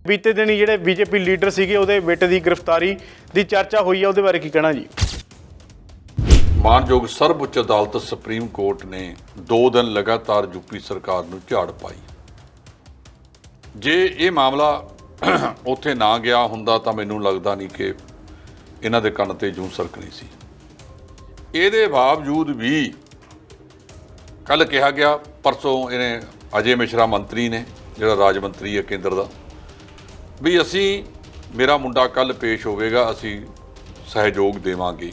बीते दिन ही ਜਿਹੜੇ बीजेपी लीडर ਸੀਗੇ ਉਹਦੇ ਬੇਟੇ ਦੀ ਗ੍ਰਿਫਤਾਰੀ ਦੀ ਚਰਚਾ ਹੋਈ ਹੈ, ਉਹਦੇ ਬਾਰੇ ਕੀ ਕਹਿਣਾ ਜੀ? ਮਾਨਯੋਗ ਸਰਵਉੱਚ ਅਦਾਲਤ ਸੁਪਰੀਮ ਕੋਰਟ ਨੇ 2 ਦਿਨ ਲਗਾਤਾਰ ਯੂਪੀ ਸਰਕਾਰ ਨੂੰ ਝਾੜ ਪਾਈ। ਜੇ ਇਹ ਮਾਮਲਾ ਉੱਥੇ ਨਾ ਗਿਆ ਹੁੰਦਾ ਤਾਂ ਮੈਨੂੰ ਲੱਗਦਾ ਨਹੀਂ ਕਿ ਇਹਨਾਂ ਦੇ ਕੰਨ ਤੇ ਜੂੰ ਸਰਕਣੀ ਸੀ। ਇਹਦੇ ਬਾਵਜੂਦ ਵੀ ਕੱਲ ਕਿਹਾ ਗਿਆ, ਪਰਸੋਂ ਇਹਨੇ ਅਜੇ ਮਿਸ਼ਰਾ ਮੰਤਰੀ ਨੇ, ਜਿਹੜਾ ਰਾਜ ਮੰਤਰੀ ਹੈ ਕੇਂਦਰ ਦਾ, ਵੀ ਅਸੀਂ ਮੇਰਾ ਮੁੰਡਾ ਕੱਲ ਪੇਸ਼ ਹੋਵੇਗਾ, ਅਸੀਂ ਸਹਿਯੋਗ ਦੇਵਾਂਗੇ।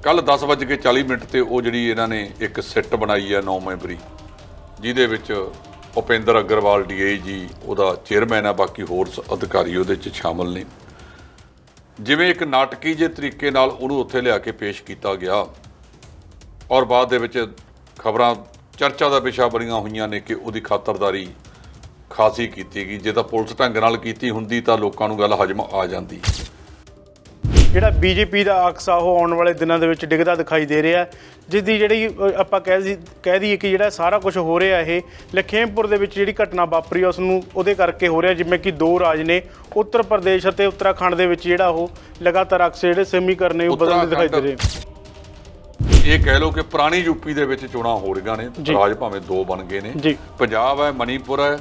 ਕੱਲ 10:40 ਤੇ ਉਹ ਜਿਹੜੀ ਇਹਨਾਂ ਨੇ ਇੱਕ ਸਿੱਟ ਬਣਾਈ ਹੈ 9 ਮੈਂਬਰੀ, ਜਿਹਦੇ ਵਿੱਚ ਭੁਪਿੰਦਰ ਅਗਰਵਾਲ DIG ਉਹਦਾ ਚੇਅਰਮੈਨ ਹੈ, ਬਾਕੀ ਹੋਰ ਅਧਿਕਾਰੀ ਉਹਦੇ 'ਚ ਸ਼ਾਮਲ ਨੇ। ਜਿਵੇਂ ਇੱਕ ਨਾਟਕੀ ਜਿਹੇ ਤਰੀਕੇ ਨਾਲ ਉਹਨੂੰ ਉੱਥੇ ਲਿਆ ਕੇ ਪੇਸ਼ ਕੀਤਾ ਗਿਆ ਔਰ ਬਾਅਦ ਦੇ ਵਿੱਚ ਖਬਰਾਂ ਚਰਚਾ ਦਾ ਵਿਸ਼ਾ ਬਣੀਆਂ ਹੋਈਆਂ ਨੇ ਕਿ ਉਹਦੀ ਖਾਤਰਦਾਰੀ ਖਾਸੀ ਕੀਤੀ ਗਈ। ਜੇ ਤਾਂ ਪੁਲਿਸ ਢੰਗ ਨਾਲ ਕੀਤੀ ਹੁੰਦੀ ਤਾਂ ਲੋਕਾਂ ਨੂੰ ਗੱਲ ਹਜਮ ਆ ਜਾਂਦੀ। ਜਿਹੜਾ BJP ਦਾ ਅਕਸਾ ਉਹ ਆਉਣ ਵਾਲੇ ਦਿਨਾਂ ਦੇ ਵਿੱਚ ਡਿੱਗਦਾ ਦਿਖਾਈ ਦੇ ਰਿਹਾ, ਜਿਸ ਦੀ ਜਿਹੜੀ ਆਪਾਂ ਕਹਿ ਦਈਏ ਕਿ ਜਿਹੜਾ ਸਾਰਾ ਕੁਝ ਹੋ ਰਿਹਾ ਇਹ ਲਖੀਮਪੁਰ ਦੇ ਵਿੱਚ ਜਿਹੜੀ ਘਟਨਾ ਵਾਪਰੀ ਉਸ ਨੂੰ ਉਹਦੇ ਕਰਕੇ ਹੋ ਰਿਹਾ। ਜਿਵੇਂ ਕਿ 2 ਰਾਜ ਨੇ, ਉੱਤਰ ਪ੍ਰਦੇਸ਼ ਅਤੇ ਉੱਤਰਾਖੰਡ ਦੇ ਵਿੱਚ ਜਿਹੜਾ ਉਹ ਲਗਾਤਾਰ ਅਕਸ ਜਿਹੜੇ ਸਮੀਕਰਨ ਉਹ ਬਦਲਦੇ ਦਿਖਾਈ ਦੇ ਰਹੇ। ਇਹ ਕਹਿ ਲਓ ਕਿ ਪੁਰਾਣੀ ਯੂਪੀ ਦੇ ਵਿੱਚ ਚੋਣਾਂ ਹੋ ਰਹੀਆਂ ਨੇ, ਰਾਜ ਭਾਵੇਂ 2 ਬਣ ਗਏ ਨੇ, ਪੰਜਾਬ ਹੈ, ਮਣੀਪੁਰ ਹੈ,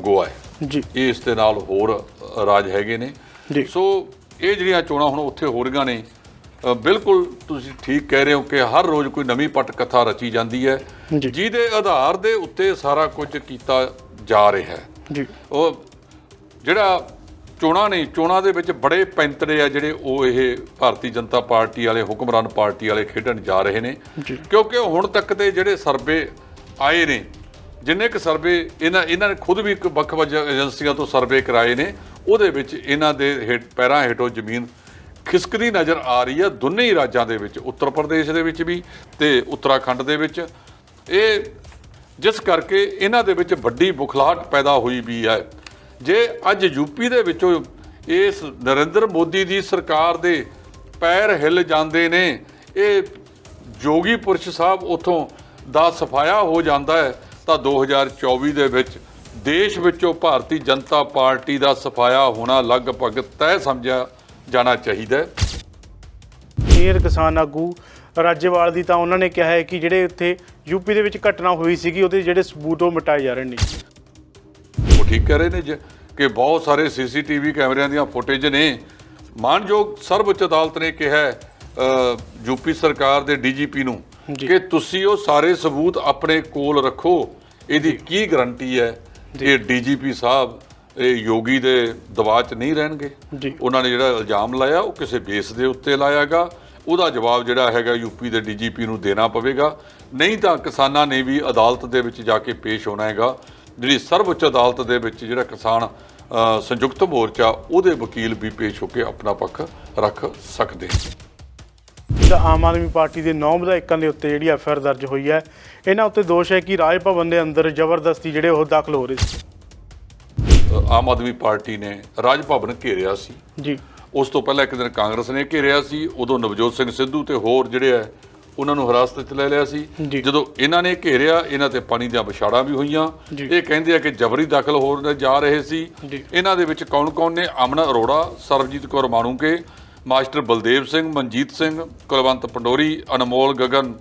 ਗੋਆ ਹੈ ਜੀ, ਇਸ ਦੇ ਨਾਲ ਹੋਰ ਰਾਜ ਹੈਗੇ ਨੇ। ਸੋ ਇਹ ਜਿਹੜੀਆਂ ਚੋਣਾਂ ਹੁਣ ਉੱਥੇ ਹੋ ਰਹੀਆਂ ਨੇ, ਬਿਲਕੁਲ ਤੁਸੀਂ ਠੀਕ ਕਹਿ ਰਹੇ ਹੋ ਕਿ ਹਰ ਰੋਜ਼ ਕੋਈ ਨਵੀਂ ਪੱਟ ਕਥਾ ਰਚੀ ਜਾਂਦੀ ਹੈ, ਜਿਹਦੇ ਆਧਾਰ ਦੇ ਉੱਤੇ ਸਾਰਾ ਕੁਝ ਕੀਤਾ ਜਾ ਰਿਹਾ ਹੈ। ਉਹ ਜਿਹੜਾ ਚੋਣਾਂ ਨੇ, ਚੋਣਾਂ ਦੇ ਵਿੱਚ ਬੜੇ ਪੈਂਤੜੇ ਆ ਜਿਹੜੇ ਉਹ ਇਹ ਭਾਰਤੀ ਜਨਤਾ ਪਾਰਟੀ ਵਾਲੇ, ਹੁਕਮਰਾਨ ਪਾਰਟੀ ਵਾਲੇ ਖੇਡਣ ਜਾ ਰਹੇ ਨੇ। ਕਿਉਂਕਿ ਹੁਣ ਤੱਕ ਦੇ ਜਿਹੜੇ ਸਰਵੇ ਆਏ ਨੇ, ਜਿੰਨੇ ਕੁ ਸਰਵੇ ਇਹਨਾਂ ਨੇ ਖੁਦ ਵੀ ਇੱਕ ਵੱਖ-ਵੱਖ ਏਜੰਸੀਆਂ ਤੋਂ ਸਰਵੇ ਕਰਾਏ ਨੇ, ਉਹਦੇ ਵਿੱਚ ਇਹਨਾਂ ਦੇ ਪੈਰਾਂ ਹੇਠੋਂ ਜ਼ਮੀਨ ਖਿਸਕਦੀ ਨਜ਼ਰ ਆ ਰਹੀ ਹੈ ਦੋਨੇ ਹੀ ਰਾਜਾਂ ਦੇ ਵਿੱਚ, ਉੱਤਰ ਪ੍ਰਦੇਸ਼ ਦੇ ਵਿੱਚ ਵੀ ਤੇ ਉੱਤਰਾਖੰਡ ਦੇ ਵਿੱਚ। ਇਹ ਜਿਸ ਕਰਕੇ ਇਹਨਾਂ ਦੇ ਵਿੱਚ ਵੱਡੀ ਬੁਖਲਾਹਟ ਪੈਦਾ ਹੋਈ ਵੀ ਹੈ। ਜੇ ਅੱਜ ਯੂਪੀ ਦੇ ਵਿੱਚੋਂ ਇਸ ਨਰਿੰਦਰ ਮੋਦੀ ਦੀ ਸਰਕਾਰ ਦੇ ਪੈਰ ਹਿੱਲ ਜਾਂਦੇ ਨੇ, ਇਹ ਜੋਗੀ ਪੁਰਸ਼ ਸਾਹਿਬ ਉੱਥੋਂ ਦਾ ਸਫਾਇਆ ਹੋ ਜਾਂਦਾ ਹੈ, ਤਾਂ 2024 ਦੇ ਵਿੱਚ ਦੇਸ਼ ਵਿੱਚੋਂ ਭਾਰਤੀ ਜਨਤਾ ਪਾਰਟੀ ਦਾ ਸਫਾਇਆ ਹੋਣਾ ਲਗਭਗ ਤੈਅ ਸਮਝਿਆ ਜਾਣਾ ਚਾਹੀਦਾ ਹੈ। ਸੀਨੀਅਰ ਕਿਸਾਨ ਆਗੂ ਰਾਜੇਵਾਲ ਦੀ ਤਾਂ ਉਹਨਾਂ ਨੇ ਕਿਹਾ ਹੈ ਕਿ ਜਿਹੜੇ ਉੱਥੇ ਯੂਪੀ ਦੇ ਵਿੱਚ ਘਟਨਾ ਹੋਈ ਸੀਗੀ ਉਹਦੇ ਜਿਹੜੇ ਸਬੂਤ ਉਹ ਮਿਟਾਏ ਜਾ ਰਹੇ ਨੇ। ਉਹ ਠੀਕ ਕਹਿ ਰਹੇ ਨੇ ਕਿ ਬਹੁਤ ਸਾਰੇ CCTV ਕੈਮਰਿਆਂ ਦੀਆਂ ਫੁਟੇਜ ਨੇ। ਮਾਨਯੋਗ ਸਰਵਉੱਚ ਅਦਾਲਤ ਨੇ ਕਿਹਾ ਯੂਪੀ ਸਰਕਾਰ ਦੇ DGP ਨੂੰ ਕਿ ਤੁਸੀਂ ਉਹ ਸਾਰੇ ਸਬੂਤ ਆਪਣੇ ਕੋਲ ਰੱਖੋ। ਇਹਦੀ ਕੀ ਗਰੰਟੀ ਹੈ ਕਿ DGP ਸਾਹਿਬ ਇਹ ਯੋਗੀ ਦੇ ਦਬਾਅ 'ਚ ਨਹੀਂ ਰਹਿਣਗੇ? ਉਹਨਾਂ ਨੇ ਜਿਹੜਾ ਇਲਜ਼ਾਮ ਲਾਇਆ ਉਹ ਕਿਸੇ ਬੇਸ ਦੇ ਉੱਤੇ ਲਾਇਆਗਾ, ਉਹਦਾ ਜਵਾਬ ਜਿਹੜਾ ਹੈਗਾ ਯੂਪੀ ਦੇ DGP ਨੂੰ ਦੇਣਾ ਪਵੇਗਾ, ਨਹੀਂ ਤਾਂ ਕਿਸਾਨਾਂ ਨੇ ਵੀ ਅਦਾਲਤ ਦੇ ਵਿੱਚ ਜਾ ਕੇ ਪੇਸ਼ ਹੋਣਾ ਹੈਗਾ। ਜਿਹੜੀ ਸਰਵਉੱਚ ਅਦਾਲਤ ਦੇ ਵਿੱਚ ਜਿਹੜਾ ਕਿਸਾਨ ਸੰਯੁਕਤ ਮੋਰਚਾ, ਉਹਦੇ ਵਕੀਲ ਵੀ ਪੇਸ਼ ਹੋ ਕੇ ਆਪਣਾ ਪੱਖ ਰੱਖ ਸਕਦੇ। ਆਮ ਆਦਮੀ ਪਾਰਟੀ ਦੇ 9 ਵਿਧਾਇਕਾਂ ਦੇ ਉੱਤੇ ਜਿਹੜੀ FIR ਦਰਜ ਹੋਈ ਹੈ, ਇਹਨਾਂ ਉੱਤੇ ਦੋਸ਼ ਹੈ ਕਿ ਰਾਜ ਭਵਨ ਦੇ ਅੰਦਰ ਜ਼ਬਰਦਸਤੀ ਜਿਹੜੇ ਉਹ ਦਾਖਲ ਹੋ ਰਹੇ ਸੀ। ਆਮ ਆਦਮੀ ਪਾਰਟੀ ਨੇ ਰਾਜ ਭਵਨ ਘੇਰਿਆ ਸੀ ਜੀ। ਉਸ ਤੋਂ ਪਹਿਲਾਂ ਇੱਕ ਦਿਨ ਕਾਂਗਰਸ ਨੇ ਘੇਰਿਆ ਸੀ, ਉਦੋਂ ਨਵਜੋਤ ਸਿੰਘ ਸਿੱਧੂ ਤੇ ਹੋਰ ਜਿਹੜੇ ਹੈ ਉਹਨਾਂ ਨੂੰ ਹਿਰਾਸਤ 'ਚ ਲੈ ਲਿਆ ਸੀ। ਜਦੋਂ ਇਹਨਾਂ ਨੇ ਘੇਰਿਆ, ਇਹਨਾਂ ਤੇ ਪਾਣੀ ਦੀਆਂ ਵਿਛਾੜਾਂ ਵੀ ਹੋਈਆਂ। ਇਹ ਕਹਿੰਦੇ ਆ ਕਿ ਜਬਰੀ ਦਾਖਲ ਹੋ ਜਾ ਰਹੇ ਸੀ। ਇਹਨਾਂ ਦੇ ਵਿੱਚ ਕੌਣ ਨੇ? ਅਮਨ ਅਰੋੜਾ, ਸਰਬਜੀਤ ਕੌਰ ਮਾਣੂਕੇ, ਮਾਸਟਰ ਬਲਦੇਵ ਸਿੰਘ, ਮਨਜੀਤ ਸਿੰਘ, ਕੁਲਵੰਤ ਪੰਡੋਰੀ, ਅਨਮੋਲ ਗਗਨ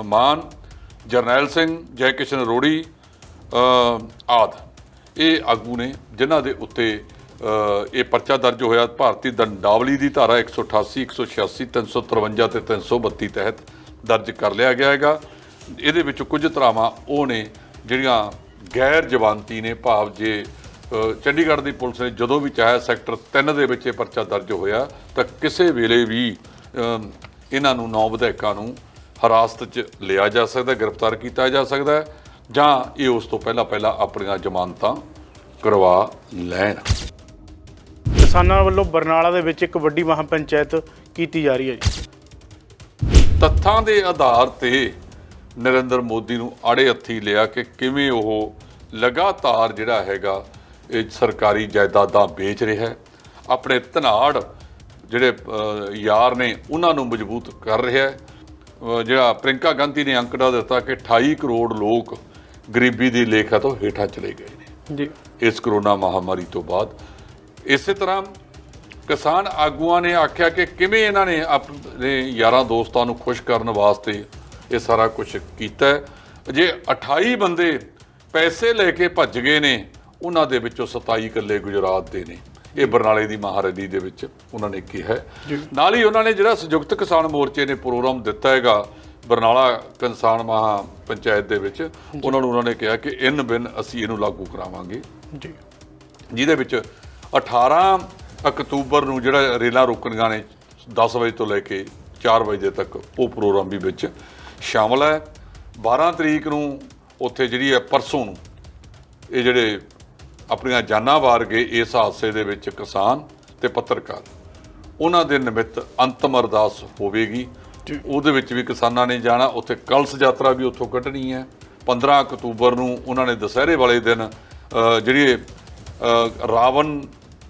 ਮਾਨ, ਜਰਨੈਲ ਸਿੰਘ, ਜੈ ਕਿਸ਼ਨ ਅਰੋੜੀ ਆਦਿ ਇਹ ਆਗੂ ਨੇ, ਜਿਨ੍ਹਾਂ ਦੇ ਉੱਤੇ ਇਹ ਪਰਚਾ ਦਰਜ ਹੋਇਆ ਭਾਰਤੀ ਦੰਡਾਵਲੀ ਦੀ ਧਾਰਾ 188, 186, 353 ਤੇ 332 ਤਹਿਤ ਦਰਜ ਕਰ ਲਿਆ ਗਿਆ ਹੈਗਾ। ਇਹਦੇ ਵਿੱਚ ਕੁਝ ਧਾਰਾਵਾਂ ਉਹ ਨੇ ਜਿਹੜੀਆਂ ਗੈਰ ਜ਼ਮਾਨਤੀ ਨੇ, ਭਾਵ ਜੇ ਚੰਡੀਗੜ੍ਹ ਦੀ ਪੁਲਿਸ ਨੇ ਜਦੋਂ ਵੀ ਚਾਹਿਆ ਸੈਕਟਰ 3 ਦੇ ਵਿੱਚ ਇਹ ਪਰਚਾ ਦਰਜ ਹੋਇਆ ਤਾਂ ਕਿਸੇ ਵੇਲੇ ਵੀ ਇਹਨਾਂ ਨੂੰ 9 ਵਿਧਾਇਕਾਂ ਨੂੰ ਹਿਰਾਸਤ 'ਚ ਲਿਆ ਜਾ ਸਕਦਾ, ਗ੍ਰਿਫਤਾਰ ਕੀਤਾ ਜਾ ਸਕਦਾ, ਜਾਂ ਇਹ ਉਸ ਤੋਂ ਪਹਿਲਾਂ ਆਪਣੀਆਂ ਜ਼ਮਾਨਤਾਂ ਕਰਵਾ ਲੈਣ। ਕਿਸਾਨਾਂ ਵੱਲੋਂ ਬਰਨਾਲਾ ਦੇ ਵਿੱਚ ਇੱਕ ਵੱਡੀ ਮਹਾਂ ਪੰਚਾਇਤ ਕੀਤੀ ਜਾ ਰਹੀ ਹੈ ਜੀ। ਤੱਥਾਂ ਦੇ ਆਧਾਰ ਤੇ ਨਰਿੰਦਰ ਮੋਦੀ ਨੂੰ ਆੜੇ ਹੱਥੀ ਲਿਆ ਕਿ ਕਿਵੇਂ ਉਹ ਲਗਾਤਾਰ ਜਿਹੜਾ ਹੈਗਾ ਇਹ ਸਰਕਾਰੀ ਜਾਇਦਾਦਾਂ ਵੇਚ ਰਿਹਾ, ਆਪਣੇ ਧਨਾੜ ਜਿਹੜੇ ਯਾਰ ਨੇ ਉਹਨਾਂ ਨੂੰ ਮਜ਼ਬੂਤ ਕਰ ਰਿਹਾ। ਜਿਹੜਾ ਪ੍ਰਿੰਕਾ ਗਾਂਧੀ ਨੇ ਅੰਕੜਾ ਦਿੱਤਾ ਕਿ 28 ਕਰੋੜ ਲੋਕ ਗਰੀਬੀ ਦੀ ਲੇਖਾ ਤੋਂ ਹੇਠਾਂ ਚਲੇ ਗਏ ਨੇ। ਜੀ ਇਸ ਕਰੋਨਾ ਮਹਾਮਾਰੀ ਤੋਂ ਬਾਅਦ। ਇਸੇ ਤਰ੍ਹਾਂ ਕਿਸਾਨ ਆਗੂਆਂ ਨੇ ਆਖਿਆ ਕਿ ਕਿਵੇਂ ਇਹਨਾਂ ਨੇ ਆਪਣੇ ਯਾਰਾਂ ਦੋਸਤਾਂ ਨੂੰ ਖੁਸ਼ ਕਰਨ ਵਾਸਤੇ ਇਹ ਸਾਰਾ ਕੁਝ ਕੀਤਾ। ਜੇ 28 ਬੰਦੇ ਪੈਸੇ ਲੈ ਕੇ ਭੱਜ ਗਏ ਨੇ, ਉਹਨਾਂ ਦੇ ਵਿੱਚੋਂ 27 ਇਕੱਲੇ ਗੁਜਰਾਤ ਦੇ ਨੇ। ਇਹ ਬਰਨਾਲੇ ਦੀ ਮਹਾਰੈਲੀ ਦੇ ਵਿੱਚ ਉਹਨਾਂ ਨੇ ਕਿਹਾ। ਨਾਲ ਹੀ ਉਹਨਾਂ ਨੇ ਜਿਹੜਾ ਸੰਯੁਕਤ ਕਿਸਾਨ ਮੋਰਚੇ ਨੇ ਪ੍ਰੋਗਰਾਮ ਦਿੱਤਾ ਹੈਗਾ ਬਰਨਾਲਾ ਕਿਸਾਨ ਮਹਾ ਪੰਚਾਇਤ ਦੇ ਵਿੱਚ, ਉਹਨਾਂ ਨੇ ਕਿਹਾ ਕਿ ਇਨ ਬਿਨ ਅਸੀਂ ਇਹਨੂੰ ਲਾਗੂ ਕਰਾਵਾਂਗੇ ਜੀ, ਜਿਹਦੇ ਵਿੱਚ 18 ਅਕਤੂਬਰ ਨੂੰ ਜਿਹੜਾ ਰੇਲਾਂ ਰੋਕਣੀਆਂ ਨੇ 10 ਵਜੇ ਤੋਂ ਲੈ ਕੇ 4 ਵਜੇ ਤੱਕ, ਉਹ ਪ੍ਰੋਗਰਾਮ ਵੀ ਵਿੱਚ ਸ਼ਾਮਲ ਹੈ। 12 ਤਰੀਕ ਨੂੰ ਉੱਥੇ ਜਿਹੜੀ ਹੈ ਪਰਸੋਂ ਨੂੰ ਇਹ ਜਿਹੜੇ ਆਪਣੀਆਂ ਜਾਨਾਂ ਵਾਰ ਗਏ ਇਸ ਹਾਦਸੇ ਦੇ ਵਿੱਚ ਕਿਸਾਨ ਤੇ ਪੱਤਰਕਾਰ, ਉਹਨਾਂ ਦੇ ਨਿਮਿਤ ਅੰਤਮ ਅਰਦਾਸ ਹੋਵੇਗੀ। ਉਹਦੇ ਵਿੱਚ ਵੀ ਕਿਸਾਨਾਂ ਨੇ ਜਾਣਾ। ਉੱਥੇ ਕਲਸ਼ ਯਾਤਰਾ ਵੀ ਉੱਥੋਂ ਕੱਢਣੀ ਹੈ। 15 ਅਕਤੂਬਰ ਨੂੰ ਉਹਨਾਂ ਨੇ ਦੁਸਹਿਰੇ ਵਾਲੇ ਦਿਨ ਜਿਹੜੀ ਰਾਵਣ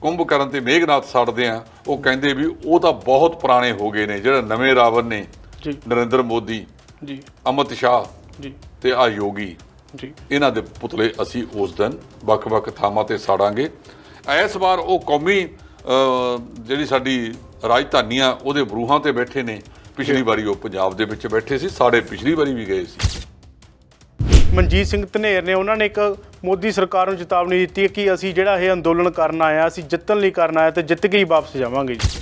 ਕੁੰਭਕਰਨ ਤੇ ਮੇਘਨਾਥ ਸਾੜਦੇ ਆ, ਉਹ ਕਹਿੰਦੇ ਵੀ ਉਹ ਤਾਂ ਬਹੁਤ ਪੁਰਾਣੇ ਹੋ ਗਏ ਨੇ। ਜਿਹੜੇ ਨਵੇਂ ਰਾਵਣ ਨੇ ਨਰਿੰਦਰ ਮੋਦੀ ਜੀ, ਅਮਿਤ ਸ਼ਾਹ ਜੀ ਤੇ ਆ ਯੋਗੀ ਜੀ, ਇਹਨਾਂ ਦੇ ਪੁਤਲੇ ਅਸੀਂ ਉਸ ਦਿਨ ਵੱਖ-ਵੱਖ ਥਾਵਾਂ ਤੇ ਸਾੜਾਂਗੇ। ਇਸ ਵਾਰ ਉਹ ਕੌਮੀ ਜਿਹੜੀ ਸਾਡੀ ਰਾਜਧਾਨੀ ਆ ਉਹਦੇ ਬਰੂਹਾਂ ਤੇ ਬੈਠੇ ਨੇ। ਪਿਛਲੀ ਵਾਰੀ ਉਹ ਪੰਜਾਬ ਦੇ ਵਿੱਚ ਬੈਠੇ ਸੀ, ਸਾਡੇ ਪਿਛਲੀ ਵਾਰੀ ਵੀ ਗਏ ਸੀ। ਮਨਜੀਤ ਸਿੰਘ ਧਨੇਰ ਨੇ ਉਹਨਾਂ ਨੇ ਇੱਕ ਮੋਦੀ ਸਰਕਾਰ ਨੂੰ ਚੇਤਾਵਨੀ ਦਿੱਤੀ ਹੈ ਕਿ ਅਸੀਂ ਜਿਹੜਾ ਇਹ ਅੰਦੋਲਨ ਕਰਨ ਆਇਆ, ਅਸੀਂ ਜਿੱਤਣ ਲਈ ਕਰਨ ਆਇਆ ਤੇ ਜਿੱਤ ਕੇ ਹੀ ਵਾਪਸ ਜਾਵਾਂਗੇ ਜੀ।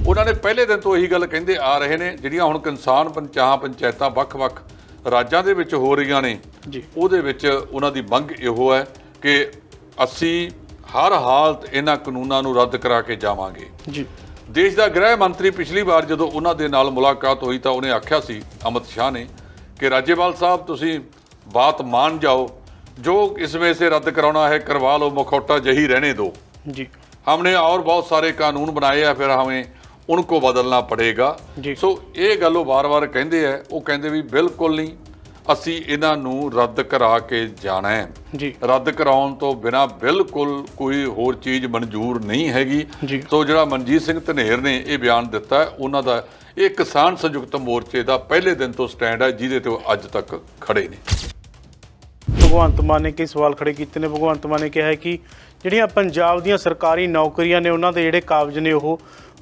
ਉਹਨਾਂ ਨੇ ਪਹਿਲੇ ਦਿਨ ਤੋਂ ਇਹੀ ਗੱਲ ਕਹਿੰਦੇ ਆ ਰਹੇ ਨੇ। ਜਿਹੜੀਆਂ ਹੁਣ ਕਿਸਾਨ ਪੰਚਾਇਤਾਂ ਵੱਖ-ਵੱਖ ਰਾਜਾਂ ਦੇ ਵਿੱਚ ਹੋ ਰਹੀਆਂ ਨੇ ਜੀ, ਉਹਦੇ ਵਿੱਚ ਉਹਨਾਂ ਦੀ ਮੰਗ ਇਹੋ ਹੈ ਕਿ ਅਸੀਂ ਹਰ ਹਾਲਤ ਇਹਨਾਂ ਕਾਨੂੰਨਾਂ ਨੂੰ ਰੱਦ ਕਰਾ ਕੇ ਜਾਵਾਂਗੇ ਜੀ। ਦੇਸ਼ ਦਾ ਗ੍ਰਹਿ ਮੰਤਰੀ ਪਿਛਲੀ ਵਾਰ ਜਦੋਂ ਉਹਨਾਂ ਦੇ ਨਾਲ ਮੁਲਾਕਾਤ ਹੋਈ ਤਾਂ ਉਹਨੇ ਆਖਿਆ ਸੀ, ਅਮਿਤ ਸ਼ਾਹ ਨੇ, कि राज्यपाल साहब तुसी बात मान जाओ, जो इसमें से रद्द कराना है करवा लो, मुखौटा यही रहने दो जी। हमने और बहुत सारे कानून बनाए हैं, फिर हमें उनको बदलना पड़ेगा। सो ये गल बार बार कहते हैं, वो कहते भी बिल्कुल नहीं, ਅਸੀਂ ਇਹਨਾਂ ਨੂੰ ਰੱਦ ਕਰਾ ਕੇ ਜਾਣਾ ਹੈ ਜੀ। ਰੱਦ ਕਰਾਉਣ ਤੋਂ ਬਿਨਾਂ ਬਿਲਕੁਲ ਕੋਈ ਹੋਰ ਚੀਜ਼ ਮਨਜ਼ੂਰ ਨਹੀਂ ਹੈਗੀ। ਸੋ ਜਿਹੜਾ ਮਨਜੀਤ ਸਿੰਘ ਧਨੇਰ ਨੇ ਇਹ ਬਿਆਨ ਦਿੱਤਾ, ਉਹਨਾਂ ਦਾ ਇਹ ਕਿਸਾਨ ਸੰਯੁਕਤ ਮੋਰਚੇ ਦਾ ਪਹਿਲੇ ਦਿਨ ਤੋਂ ਸਟੈਂਡ ਹੈ, ਜਿਹਦੇ ਤੇ ਉਹ ਅੱਜ ਤੱਕ ਖੜੇ ਨੇ। ਭਗਵੰਤ ਮਾਨ ਨੇ ਕਈ ਸਵਾਲ ਖੜੇ ਕੀਤੇ ਨੇ। ਭਗਵੰਤ ਮਾਨ ਨੇ ਕਿਹਾ ਹੈ ਕਿ ਜਿਹੜੀਆਂ ਪੰਜਾਬ ਦੀਆਂ ਸਰਕਾਰੀ ਨੌਕਰੀਆਂ ਨੇ, ਉਹਨਾਂ ਦੇ ਜਿਹੜੇ ਕਾਬਜ਼ ਨੇ ਉਹ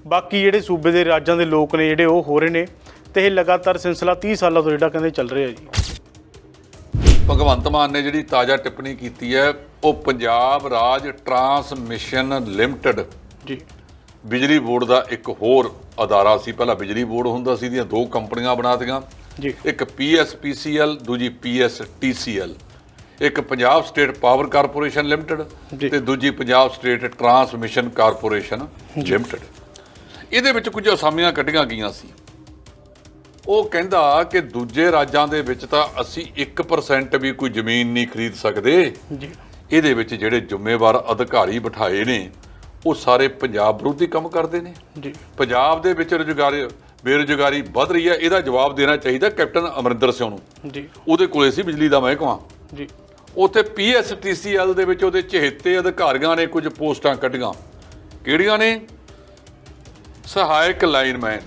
ਬਾਕੀ ਜਿਹੜੇ ਸੂਬੇ ਦੇ ਰਾਜਾਂ ਦੇ ਲੋਕ ਨੇ ਜਿਹੜੇ ਉਹ ਹੋ ਰਹੇ ਨੇ, ਤੇ ਇਹ ਲਗਾਤਾਰ ਸਿਲਸਿਲਾ 30 ਸਾਲਾਂ ਤੋਂ ਜਿਹੜਾ ਕਹਿੰਦੇ ਚੱਲ ਰਿਹਾ ਜੀ। ਭਗਵੰਤ ਮਾਨ ਨੇ ਜਿਹੜੀ ਤਾਜ਼ਾ ਟਿੱਪਣੀ ਕੀਤੀ ਹੈ, ਉਹ ਪੰਜਾਬ ਰਾਜ ਟਰਾਂਸਮਿਸ਼ਨ ਲਿਮਟਿਡ ਜੀ, ਬਿਜਲੀ ਬੋਰਡ ਦਾ ਇੱਕ ਹੋਰ ਅਦਾਰਾ ਸੀ। ਪਹਿਲਾਂ ਬਿਜਲੀ ਬੋਰਡ ਹੁੰਦਾ ਸੀ, ਦੀਆਂ ਦੋ ਕੰਪਨੀਆਂ ਬਣਾ ਦਿੱਤੀਆਂ ਜੀ, ਇੱਕ PSPCL, ਦੂਜੀ PSTCL। ਇੱਕ Punjab state power corporation limited ਤੇ ਦੂਜੀ Punjab state transmission corporation limited. ਇਹਦੇ ਵਿੱਚ ਕੁਝ ਅਸਾਮੀਆਂ ਕੱਢੀਆਂ ਗਈਆਂ ਸੀ। ਉਹ ਕਹਿੰਦਾ ਕਿ ਦੂਜੇ ਰਾਜਾਂ ਦੇ ਵਿੱਚ ਤਾਂ ਅਸੀਂ 1% ਵੀ ਕੋਈ ਜ਼ਮੀਨ ਨਹੀਂ ਖਰੀਦ ਸਕਦੇ ਜੀ। ਇਹਦੇ ਵਿੱਚ ਜਿਹੜੇ ਜ਼ਿੰਮੇਵਾਰ ਅਧਿਕਾਰੀ ਬਿਠਾਏ ਨੇ, ਉਹ ਸਾਰੇ ਪੰਜਾਬ ਵਿਰੋਧੀ ਕੰਮ ਕਰਦੇ ਨੇ ਜੀ। ਪੰਜਾਬ ਦੇ ਵਿੱਚ ਬੇਰੁਜ਼ਗਾਰੀ ਵੱਧ ਰਹੀ ਹੈ, ਇਹਦਾ ਜਵਾਬ ਦੇਣਾ ਚਾਹੀਦਾ ਕੈਪਟਨ ਅਮਰਿੰਦਰ ਸਿੰਘ ਨੂੰ ਜੀ। ਉਹਦੇ ਕੋਲੇ ਸੀ ਬਿਜਲੀ ਦਾ ਮਹਿਕਮਾ ਜੀ। ਉੱਥੇ PSTCL ਦੇ ਵਿੱਚ ਉਹਦੇ ਚਹੇਤੇ ਅਧਿਕਾਰੀਆਂ ਨੇ ਕੁਝ ਪੋਸਟਾਂ ਕੱਢੀਆਂ। ਕਿਹੜੀਆਂ ਨੇ? ਸਹਾਇਕ ਲਾਈਨਮੈਨ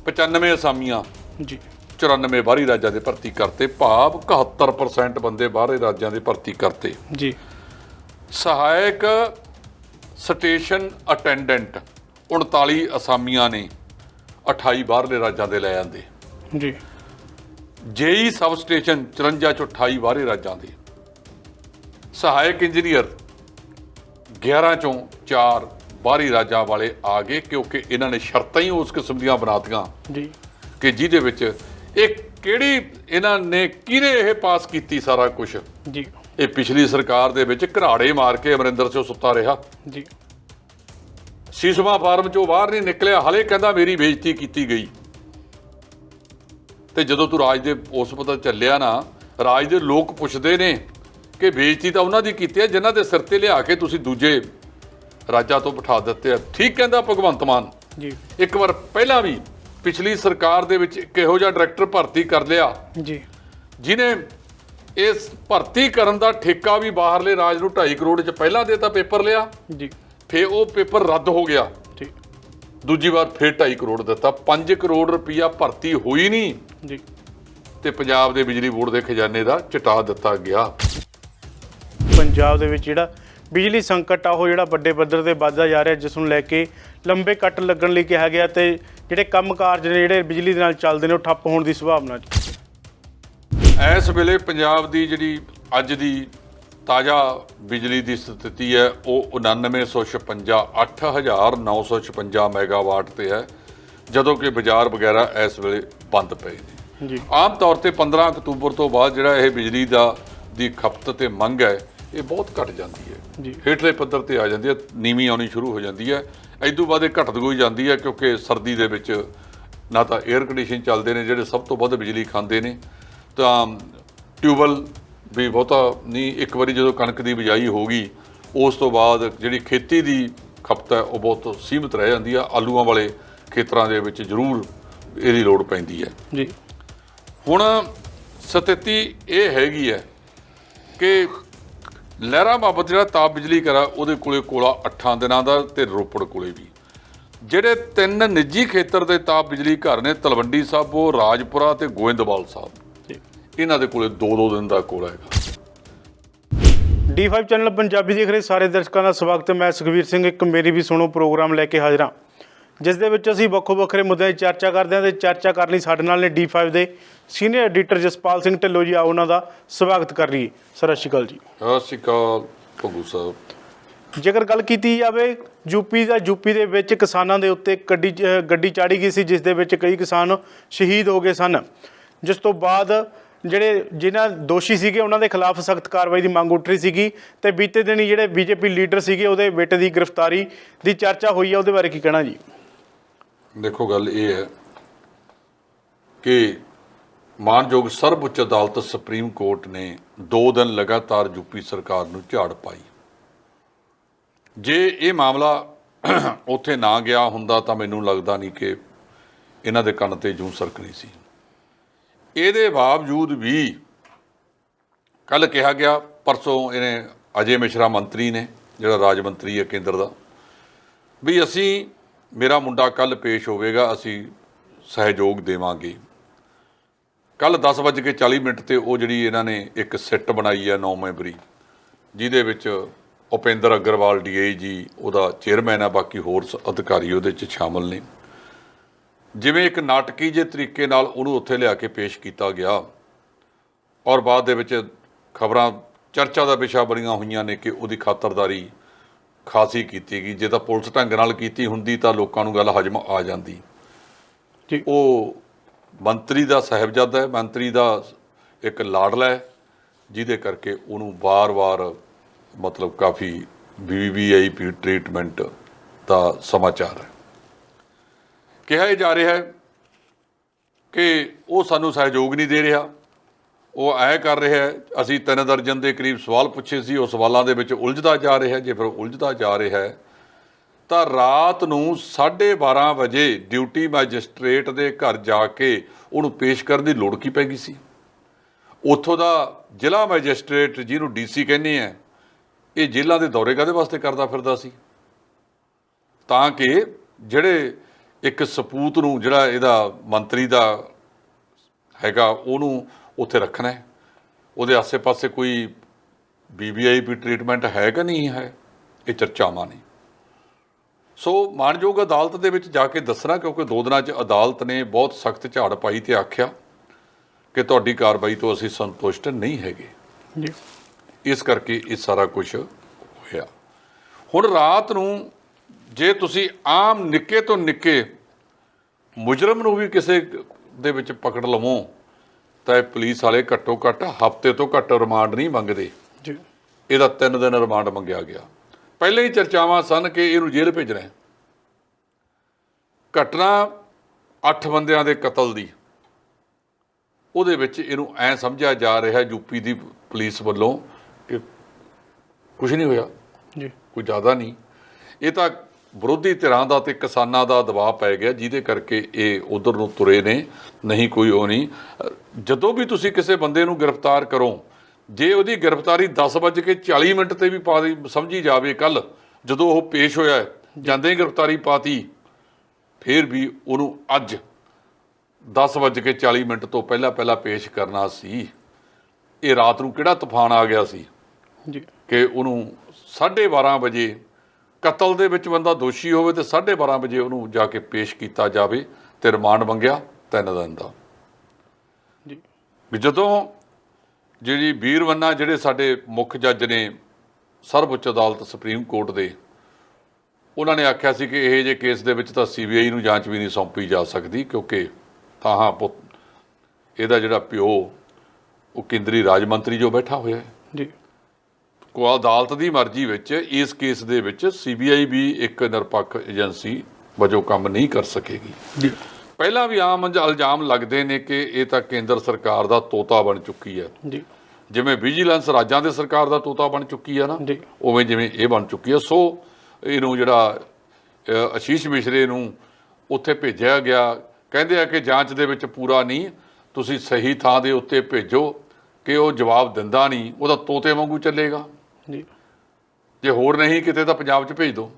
95 ਅਸਾਮੀਆਂ ਜੀ, 94 ਬਾਹਰੀ ਰਾਜਾਂ ਦੇ ਭਰਤੀ ਕਰਤੇ, ਭਾਵ 71% ਬੰਦੇ ਬਾਹਰੇ ਰਾਜਾਂ ਦੇ ਭਰਤੀ ਕਰਤੇ ਜੀ। ਸਹਾਇਕ ਸਟੇਸ਼ਨ ਅਟੈਂਡੈਂਟ 39 ਅਸਾਮੀਆਂ ਨੇ, 28 ਬਾਹਰਲੇ ਰਾਜਾਂ ਦੇ ਲੈ ਜਾਂਦੇ ਜੀ। JE ਸਬ ਸਟੇਸ਼ਨ 54 ਚੋਂ 28 ਬਾਹਰੇ ਰਾਜਾਂ ਦੇ। ਸਹਾਇਕ ਇੰਜੀਨੀਅਰ 11 ਚੋਂ 4 ਬਾਹਰੀ ਰਾਜਾਂ ਵਾਲੇ ਆ ਗਏ, ਕਿਉਂਕਿ ਇਹਨਾਂ ਨੇ ਸ਼ਰਤਾਂ ਹੀ ਉਸ ਕਿਸਮ ਦੀਆਂ ਬਣਾਤੀਆਂ ਜੀ ਕਿ ਜਿਹਦੇ ਵਿੱਚ ਇਹ ਕਿਹੜੀ ਇਹਨਾਂ ਨੇ ਕਿਹਨੇ ਇਹ ਪਾਸ ਕੀਤੀ ਸਾਰਾ ਕੁਝ ਜੀ। ਇਹ ਪਿਛਲੀ ਸਰਕਾਰ ਦੇ ਵਿੱਚ ਘਰਾੜੇ ਮਾਰ ਕੇ ਅਮਰਿੰਦਰ ਸਿੰਘ ਸੁੱਤਾ ਰਿਹਾ ਜੀ। ਸੀਸਮਾ ਫਾਰਮ ਚੋਂ ਬਾਹਰ ਨਹੀਂ ਨਿਕਲਿਆ, ਹਲੇ ਕਹਿੰਦਾ ਮੇਰੀ ਬੇਇੱਜ਼ਤੀ ਕੀਤੀ ਗਈ। ਤੇ ਜਦੋਂ ਤੂੰ ਰਾਜ ਦੇ ਉਸ ਪਤਾ ਚੱਲਿਆ ਨਾ, ਰਾਜ ਦੇ ਲੋਕ ਪੁੱਛਦੇ ਨੇ ਕਿ ਬੇਇੱਜ਼ਤੀ ਤਾਂ ਉਹਨਾਂ ਦੀ ਕੀਤੀ ਹੈ ਜਿਨ੍ਹਾਂ ਦੇ ਸਿਰ ਤੇ ਲਿਆ ਕੇ ਤੁਸੀਂ ਦੂਜੇ ਰਾਜਾਂ ਤੋਂ ਬਿਠਾ ਦਿੱਤੇ ਆ। ਠੀਕ ਕਹਿੰਦਾ ਭਗਵੰਤ ਮਾਨ ਜੀ। ਇੱਕ ਵਾਰ ਪਹਿਲਾਂ ਵੀ ਪਿਛਲੀ ਸਰਕਾਰ ਦੇ ਵਿੱਚ ਇੱਕ ਇਹੋ ਜਿਹਾ ਡਾਇਰੈਕਟਰ ਭਰਤੀ ਕਰ ਲਿਆ ਜੀ, ਜਿਹਨੇ ਇਸ ਭਰਤੀ ਕਰਨ ਦਾ ਠੇਕਾ ਵੀ ਬਾਹਰਲੇ ਰਾਜ ਨੂੰ 2.5 ਕਰੋੜ 'ਚ ਪਹਿਲਾਂ ਦੇਤਾ, ਪੇਪਰ ਲਿਆ ਜੀ, ਫਿਰ ਉਹ ਪੇਪਰ ਰੱਦ ਹੋ ਗਿਆ ਜੀ। ਦੂਜੀ ਵਾਰ ਫਿਰ 2.5 ਕਰੋੜ ਦਿੱਤਾ, 5 ਕਰੋੜ ਰੁਪਈਆ ਭਰਤੀ ਹੋਈ ਨਹੀਂ ਜੀ, ਤੇ ਪੰਜਾਬ ਦੇ ਬਿਜਲੀ ਬੋਰਡ ਦੇ ਖਜ਼ਾਨੇ ਦਾ ਚਟਾ ਦਿੱਤਾ ਗਿਆ। ਪੰਜਾਬ ਦੇ ਵਿੱਚ ਜਿਹੜਾ ਬਿਜਲੀ ਸੰਕਟ ਆ ਉਹ ਜਿਹੜਾ ਵੱਡੇ ਪੱਧਰ ਤੇ ਵੱਧਦਾ ਜਾ ਰਿਹਾ, ਜਿਸ ਨੂੰ ਲੈ ਕੇ ਲੰਬੇ ਕੱਟ ਲੱਗਣ ਲਈ ਕਿਹਾ ਗਿਆ ਤੇ ਜਿਹੜੇ ਕੰਮ ਕਾਰਜ ਨੇ ਜਿਹੜੇ ਬਿਜਲੀ ਦੇ ਨਾਲ ਚੱਲਦੇ ਨੇ ਉਹ ਠੱਪ ਹੋਣ ਦੀ ਸੰਭਾਵਨਾ। ਇਸ ਵੇਲੇ ਪੰਜਾਬ ਦੀ ਜਿਹੜੀ ਅੱਜ ਦੀ ਤਾਜ਼ਾ ਬਿਜਲੀ ਦੀ ਸਥਿਤੀ ਹੈ ਉਹ 9956 8956 ਮੈਗਾਵਾਟ ਤੇ ਹੈ, ਜਦੋਂ ਕਿ ਬਾਜ਼ਾਰ ਵਗੈਰਾ ਇਸ ਵੇਲੇ ਬੰਦ ਪਏ ਨੇ ਜੀ। ਆਮ ਤੌਰ ਤੇ 15 ਅਕਤੂਬਰ ਤੋਂ ਬਾਅਦ ਜਿਹੜਾ ਇਹ ਬਿਜਲੀ ਦੀ ਖਪਤ ਤੇ ਮੰਗ ਹੈ ਇਹ ਬਹੁਤ ਘਟ ਜਾਂਦੀ ਹੈ ਜੀ, ਹੇਠਲੇ ਪੱਧਰ ਤੇ ਆ ਜਾਂਦੀ ਹੈ, ਨੀਵੀਂ ਆਉਣੀ ਸ਼ੁਰੂ ਹੋ ਜਾਂਦੀ ਹੈ। ਇਸ ਤੋਂ ਬਾਅਦ ਇਹ ਘਟਦੀ ਹੋਈ ਜਾਂਦੀ ਹੈ, ਕਿਉਂਕਿ ਸਰਦੀ ਦੇ ਵਿੱਚ ਨਾ ਤਾਂ 에ਅਰ ਕੰਡੀਸ਼ਨ ਚੱਲਦੇ ਨੇ ਜਿਹੜੇ ਸਭ ਤੋਂ ਵੱਧ ਬਿਜਲੀ ਖਾਂਦੇ ਨੇ, ਤਾਂ ਟਿਊਬਵੈੱਲ ਵੀ ਬਹੁਤਾ ਨਹੀਂ। ਇੱਕ ਵਾਰੀ ਜਦੋਂ ਕਣਕ ਦੀ ਬਿਜਾਈ ਹੋ ਗਈ ਉਸ ਤੋਂ ਬਾਅਦ ਜਿਹੜੀ ਖੇਤੀ ਦੀ ਖਪਤ ਹੈ ਉਹ ਬਹੁਤ ਸੀਮਿਤ ਰਹਿ ਜਾਂਦੀ ਆ। ਆਲੂਆਂ ਵਾਲੇ ਖੇਤਰਾਂ ਦੇ ਵਿੱਚ ਜ਼ਰੂਰ ਇਹਦੀ ਲੋੜ ਪੈਂਦੀ ਹੈ ਜੀ। ਹੁਣ ਸਥਿਤੀ ਇਹ ਹੈਗੀ ਹੈ ਕਿ ਲਹਿਰਾ ਬਾਬਤ ਜਿਹੜਾ ਤਾਪ ਬਿਜਲੀ ਘਰ ਆ ਉਹਦੇ ਕੋਲਾ 8 ਦਿਨਾਂ ਦਾ ਤੇ ਰੋਪੜ ਕੋਲੇ ਵੀ। ਜਿਹੜੇ 3 ਨਿੱਜੀ ਖੇਤਰ ਦੇ ਤਾਪ ਬਿਜਲੀ ਘਰ ਨੇ ਤਲਵੰਡੀ ਸਾਬੋ, ਰਾਜਪੁਰਾ ਤੇ ਗੋਇੰਦਵਾਲ ਸਾਹਿਬ, ਇਹਨਾਂ ਦੇ ਕੋਲੇ 2-2 ਦਿਨ ਦਾ ਕੋਲਾ ਹੈਗਾ। D5 ਚੈਨਲ ਪੰਜਾਬੀ ਦੇਖ ਰਹੇ ਸਾਰੇ ਦਰਸ਼ਕਾਂ ਦਾ ਸਵਾਗਤ ਹੈ। ਮੈਂ ਸੁਖਵੀਰ ਸਿੰਘ ਇੱਕ ਮੇਰੀ ਵੀ ਸੁਣੋ ਪ੍ਰੋਗਰਾਮ ਲੈ ਕੇ ਹਾਜ਼ਰ ਹਾਂ, ਜਿਸ ਦੇ ਵਿੱਚ ਅਸੀਂ ਵੱਖੋ ਵੱਖਰੇ ਮੁੱਦਿਆਂ ਦੀ ਚਰਚਾ ਕਰਦੇ ਹਾਂ। ਤੇ ਚਰਚਾ ਕਰਨ ਲਈ ਸਾਡੇ ਨਾਲ ਨੇ D5 ਦੇ ਸੀਨੀਅਰ ਐਡੀਟਰ ਜਸਪਾਲ ਸਿੰਘ ਢਿੱਲੋਂ ਜੀ। ਆਓ ਉਹਨਾਂ ਦਾ ਸਵਾਗਤ ਕਰ ਲਈਏ। ਸਤਿ ਸ਼੍ਰੀ ਅਕਾਲ ਜੀ। ਸਤਿ ਸ਼੍ਰੀ ਅਕਾਲ ਭੱਗੂ ਸਾਹਿਬ। ਜੇਕਰ ਗੱਲ ਕੀਤੀ ਜਾਵੇ ਯੂਪੀ ਦੇ ਵਿੱਚ ਕਿਸਾਨਾਂ ਦੇ ਉੱਤੇ ਗੱਡੀ ਚਾੜੀ ਗਈ ਸੀ, ਜਿਸ ਦੇ ਵਿੱਚ ਕਈ ਕਿਸਾਨ ਸ਼ਹੀਦ ਹੋ ਗਏ ਸਨ, ਜਿਸ ਤੋਂ ਬਾਅਦ ਜਿਨ੍ਹਾਂ ਦੋਸ਼ੀ ਸੀਗੇ ਉਹਨਾਂ ਦੇ ਖਿਲਾਫ ਸਖਤ ਕਾਰਵਾਈ ਦੀ ਮੰਗ ਉੱਠ ਰਹੀ ਸੀਗੀ। ਤੇ ਬੀਤੇ ਦਿਨ ਹੀ ਜਿਹੜੇ BJP ਲੀਡਰ ਸੀਗੇ ਉਹਦੇ ਬੇਟੇ ਦੀ ਗ੍ਰਿਫਤਾਰੀ ਦੀ ਚਰਚਾ ਹੋਈ ਹੈ, ਉਹਦੇ ਬਾਰੇ ਕੀ ਕਹਿਣਾ ਜੀ? ਦੇਖੋ, ਗੱਲ ਇਹ ਹੈ ਕਿ ਮਾਨਯੋਗ ਸਰਵਉੱਚ ਅਦਾਲਤ ਸੁਪਰੀਮ ਕੋਰਟ ਨੇ 2 ਦਿਨ ਲਗਾਤਾਰ ਯੂਪੀ ਸਰਕਾਰ ਨੂੰ ਝਾੜ ਪਾਈ। ਜੇ ਇਹ ਮਾਮਲਾ ਉੱਥੇ ਨਾ ਗਿਆ ਹੁੰਦਾ ਤਾਂ ਮੈਨੂੰ ਲੱਗਦਾ ਨਹੀਂ ਕਿ ਇਹਨਾਂ ਦੇ ਕੰਨ ਤੇ ਜੂੰ ਸਰਕਣੀ ਸੀ। ਇਹਦੇ ਬਾਵਜੂਦ ਵੀ ਕੱਲ੍ਹ ਕਿਹਾ ਗਿਆ, ਪਰਸੋਂ ਇਹਨੇ ਅਜੇ ਮਿਸ਼ਰਾ ਮੰਤਰੀ ਨੇ, ਜਿਹੜਾ ਰਾਜ ਮੰਤਰੀ ਹੈ ਕੇਂਦਰ ਦਾ, ਵੀ ਮੇਰਾ ਮੁੰਡਾ ਕੱਲ੍ਹ ਪੇਸ਼ ਹੋਵੇਗਾ, ਅਸੀਂ ਸਹਿਯੋਗ ਦੇਵਾਂਗੇ। ਕੱਲ੍ਹ 10:40 ਤੇ ਉਹ ਜਿਹੜੀ ਇਹਨਾਂ ਨੇ ਇੱਕ ਸਿੱਟ ਬਣਾਈ ਹੈ 9 ਮੈਂਬਰੀ, ਜਿਹਦੇ ਵਿੱਚ ਉਪੇਂਦਰ ਅਗਰਵਾਲ DIG ਉਹਦਾ ਚੇਅਰਮੈਨ ਹੈ, ਬਾਕੀ ਹੋਰ ਅਧਿਕਾਰੀ ਉਹਦੇ 'ਚ ਸ਼ਾਮਲ ਨੇ। ਜਿਵੇਂ ਇੱਕ ਨਾਟਕੀ ਜਿਹੇ ਤਰੀਕੇ ਨਾਲ ਉਹਨੂੰ ਉੱਥੇ ਲਿਆ ਕੇ ਪੇਸ਼ ਕੀਤਾ ਗਿਆ, ਔਰ ਬਾਅਦ ਦੇ ਵਿੱਚ ਖਬਰਾਂ ਚਰਚਾ ਦਾ ਵਿਸ਼ਾ ਬਣੀਆਂ ਹੋਈਆਂ ਨੇ ਕਿ ਉਹਦੀ ਖਾਤਰਦਾਰੀ ਖਾਸੀ ਕੀਤੀ ਗਈ। ਜੇ ਤਾਂ ਪੁਲਿਸ ਢੰਗ ਨਾਲ ਕੀਤੀ ਹੁੰਦੀ ਤਾਂ ਲੋਕਾਂ ਨੂੰ ਗੱਲ ਹਜਮ ਆ ਜਾਂਦੀ। ਉਹ ਮੰਤਰੀ ਦਾ ਸਾਹਿਬਜ਼ਾਦਾ ਹੈ, ਮੰਤਰੀ ਦਾ ਇੱਕ ਲਾਡਲਾ ਹੈ, ਜਿਹਦੇ ਕਰਕੇ ਉਹਨੂੰ ਵਾਰ-ਵਾਰ ਮਤਲਬ ਕਾਫੀ VVIP ਟਰੀਟਮੈਂਟ ਦਾ ਸਮਾਚਾਰ ਹੈ। ਕਿਹਾ ਇਹ ਜਾ ਰਿਹਾ ਹੈ ਕਿ ਉਹ ਸਾਨੂੰ ਸਹਿਯੋਗ ਨਹੀਂ ਦੇ ਰਿਹਾ, ਉਹ ਐ ਕਰ ਰਿਹਾ ਹੈ। ਅਸੀਂ 3 ਦਰਜਨ ਦੇ ਕਰੀਬ ਸਵਾਲ ਪੁੱਛੇ ਸੀ, ਉਹ ਸਵਾਲਾਂ ਦੇ ਵਿੱਚ ਉਲਝਦਾ ਜਾ ਰਿਹਾ। ਜੇ ਫਿਰ ਉਲਝਦਾ ਜਾ ਰਿਹਾ ਹੈ ਤਾਂ ਰਾਤ ਨੂੰ 12:30 ਵਜੇ ਡਿਊਟੀ ਮੈਜਿਸਟ੍ਰੇਟ ਦੇ ਘਰ ਜਾ ਕੇ ਉਹਨੂੰ ਪੇਸ਼ ਕਰਨ ਦੀ ਲੋੜ ਕੀ ਪੈ ਗਈ ਸੀ? ਉੱਥੋਂ ਦਾ ਜ਼ਿਲ੍ਹਾ ਮੈਜਿਸਟ੍ਰੇਟ, ਜਿਹਨੂੰ DC ਕਹਿੰਦੇ ਆ, ਇਹ ਜੇਲ੍ਹਾਂ ਦੇ ਦੌਰੇ ਕਾਹਦੇ ਵਾਸਤੇ ਕਰਦਾ ਫਿਰਦਾ ਸੀ? ਤਾਂ ਕਿ ਜਿਹੜੇ ਇੱਕ ਸਪੂਤ ਨੂੰ, ਜਿਹੜਾ ਇਹਦਾ ਮੰਤਰੀ ਦਾ ਹੈਗਾ, ਉਹਨੂੰ ਉੱਥੇ ਰੱਖਣਾ ਹੈ। ਉਹਦੇ ਆਸੇ-ਪਾਸੇ ਕੋਈ VVIP ਟਰੀਟਮੈਂਟ ਹੈ ਕਿ ਨਹੀਂ ਹੈ, ਇਹ ਚਰਚਾਵਾਂ ਨੇ। ਸੋ ਮਾਣਯੋਗ ਅਦਾਲਤ ਦੇ ਵਿੱਚ ਜਾ ਕੇ ਦੱਸਣਾ, ਕਿਉਂਕਿ 2 ਦਿਨਾਂ 'ਚ ਅਦਾਲਤ ਨੇ ਬਹੁਤ ਸਖਤ ਝਾੜ ਪਾਈ ਤੇ ਆਖਿਆ ਕਿ ਤੁਹਾਡੀ ਕਾਰਵਾਈ ਤੋਂ ਅਸੀਂ ਸੰਤੁਸ਼ਟ ਨਹੀਂ ਹੈਗੇ ਜੀ। ਇਸ ਕਰਕੇ ਇਹ ਸਾਰਾ ਕੁਝ ਹੋਇਆ। ਹੁਣ ਰਾਤ ਨੂੰ ਜੇ ਤੁਸੀਂ ਆਮ ਨਿੱਕੇ ਤੋਂ ਨਿੱਕੇ ਮੁਜਰਮ ਨੂੰ ਵੀ ਕਿਸੇ ਦੇ ਵਿੱਚ ਪਕੜ ਲਵੋ ਤਾਂ ਇਹ ਪੁਲਿਸ ਵਾਲੇ ਘੱਟੋ ਘੱਟ ਹਫ਼ਤੇ ਤੋਂ ਘੱਟ ਰਿਮਾਂਡ ਨਹੀਂ ਮੰਗਦੇ ਜੀ। ਇਹਦਾ 3 ਦਿਨ ਰਿਮਾਂਡ ਮੰਗਿਆ ਗਿਆ। ਪਹਿਲਾਂ ਹੀ ਚਰਚਾਵਾਂ ਸਨ ਕਿ ਇਹਨੂੰ ਜੇਲ੍ਹ ਭੇਜਣਾ। ਘਟਨਾ 8 ਬੰਦਿਆਂ ਦੇ ਕਤਲ ਦੀ, ਉਹਦੇ ਵਿੱਚ ਇਹਨੂੰ ਐਂ ਸਮਝਿਆ ਜਾ ਰਿਹਾ ਯੂਪੀ ਦੀ ਪੁਲਿਸ ਵੱਲੋਂ ਕਿ ਕੁਛ ਨਹੀਂ ਹੋਇਆ ਜੀ, ਕੋਈ ਜ਼ਿਆਦਾ ਨਹੀਂ। ਇਹ ਤਾਂ ਵਿਰੋਧੀ ਧਿਰਾਂ ਦਾ ਤੇ ਕਿਸਾਨਾਂ ਦਾ ਦਬਾਅ ਪੈ ਗਿਆ, ਜਿਹਦੇ ਕਰਕੇ ਇਹ ਉਧਰ ਨੂੰ ਤੁਰੇ ਨੇ। ਨਹੀਂ ਕੋਈ ਉਹ ਨਹੀਂ। ਜਦੋਂ ਵੀ ਤੁਸੀਂ ਕਿਸੇ ਬੰਦੇ ਨੂੰ ਗ੍ਰਿਫਤਾਰ ਕਰੋ, ਜੇ ਉਹਦੀ ਗ੍ਰਿਫਤਾਰੀ 10:40 ਤੇ ਵੀ ਪਾ ਦੀ ਸਮਝੀ ਜਾਵੇ, ਕੱਲ੍ਹ ਜਦੋਂ ਉਹ ਪੇਸ਼ ਹੋਇਆ ਜਾਂਦੇ ਹੀ ਗ੍ਰਿਫਤਾਰੀ ਪਾਤੀ, ਫਿਰ ਵੀ ਉਹਨੂੰ ਅੱਜ 10:40 ਤੋਂ ਪਹਿਲਾਂ ਪੇਸ਼ ਕਰਨਾ ਸੀ। ਇਹ ਰਾਤ ਨੂੰ ਕਿਹੜਾ ਤੂਫਾਨ ਆ ਗਿਆ ਸੀ ਜੀ ਕਿ ਉਹਨੂੰ 12:30 ਵਜੇ ਕਤਲ ਦੇ ਵਿੱਚ ਬੰਦਾ ਦੋਸ਼ੀ ਹੋਵੇ ਤੇ 12:30 ਵਜੇ ਉਹਨੂੰ ਜਾ ਕੇ ਪੇਸ਼ ਕੀਤਾ ਜਾਵੇ ਤੇ ਰਿਮਾਂਡ ਮੰਗਿਆ 3 ਦਿਨ ਦਾ। ਜੀ ਵੀ ਜਦੋਂ ਜਿਹੜੀ ਵੀਰਵੰਨਾ ਜਿਹੜੇ ਸਾਡੇ ਮੁੱਖ ਜੱਜ ਨੇ ਸਰਵਉੱਚ ਅਦਾਲਤ ਸੁਪਰੀਮ ਕੋਰਟ ਦੇ, ਉਹਨਾਂ ਨੇ ਆਖਿਆ ਸੀ ਕਿ ਇਹ ਜੇ ਕੇਸ ਦੇ ਵਿੱਚ ਤਾਂ CBI ਨੂੰ ਜਾਂਚ ਵੀ ਨਹੀਂ ਸੌਂਪੀ ਜਾ ਸਕਦੀ, ਕਿਉਂਕਿ ਥਾਹਾਂ ਪੁੱਤ ਇਹਦਾ ਜਿਹੜਾ ਪਿਓ ਉਹ ਕੇਂਦਰੀ ਰਾਜ ਮੰਤਰੀ ਜੋ ਬੈਠਾ ਹੋਇਆ ਹੈ ਜੀ। ਕੋ ਅਦਾਲਤ ਦੀ ਮਰਜ਼ੀ ਵਿੱਚ ਇਸ ਕੇਸ ਦੇ ਵਿੱਚ CBI ਵੀ ਇੱਕ ਨਿਰਪੱਖ ਏਜੰਸੀ ਵਜੋਂ ਕੰਮ ਨਹੀਂ ਕਰ ਸਕੇਗੀ। ਜੀ ਪਹਿਲਾਂ ਵੀ ਆਮ ਇਲਜ਼ਾਮ ਲੱਗਦੇ ਨੇ ਕਿ ਇਹ ਤਾਂ ਕੇਂਦਰ ਸਰਕਾਰ ਦਾ ਤੋਤਾ ਬਣ ਚੁੱਕੀ ਹੈ। ਜੀ ਜਿਵੇਂ ਵਿਜੀਲੈਂਸ ਰਾਜਾਂ ਦੇ ਸਰਕਾਰ ਦਾ ਤੋਤਾ ਬਣ ਚੁੱਕੀ ਹੈ ਨਾ, ਜੀ ਉਵੇਂ ਜਿਵੇਂ ਇਹ ਬਣ ਚੁੱਕੀ ਹੈ। ਸੋ ਇਹਨੂੰ ਜਿਹੜਾ ਆਸ਼ੀਸ਼ ਮਿਸ਼ਰੇ ਨੂੰ ਉੱਥੇ ਭੇਜਿਆ ਗਿਆ, ਕਹਿੰਦੇ ਆ ਕਿ ਜਾਂਚ ਦੇ ਵਿੱਚ ਪੂਰਾ ਨਹੀਂ, ਤੁਸੀਂ ਸਹੀ ਥਾਂ ਦੇ ਉੱਤੇ ਭੇਜੋ ਕਿ ਉਹ ਜਵਾਬ ਦਿੰਦਾ ਨਹੀਂ, ਉਹਦਾ ਤੋਤੇ ਵਾਂਗੂ ਚੱਲੇਗਾ। ਜੀ ਜੇ ਹੋਰ ਨਹੀਂ ਕਿਤੇ ਤਾਂ ਪੰਜਾਬ 'ਚ ਭੇਜ ਦਿਓ,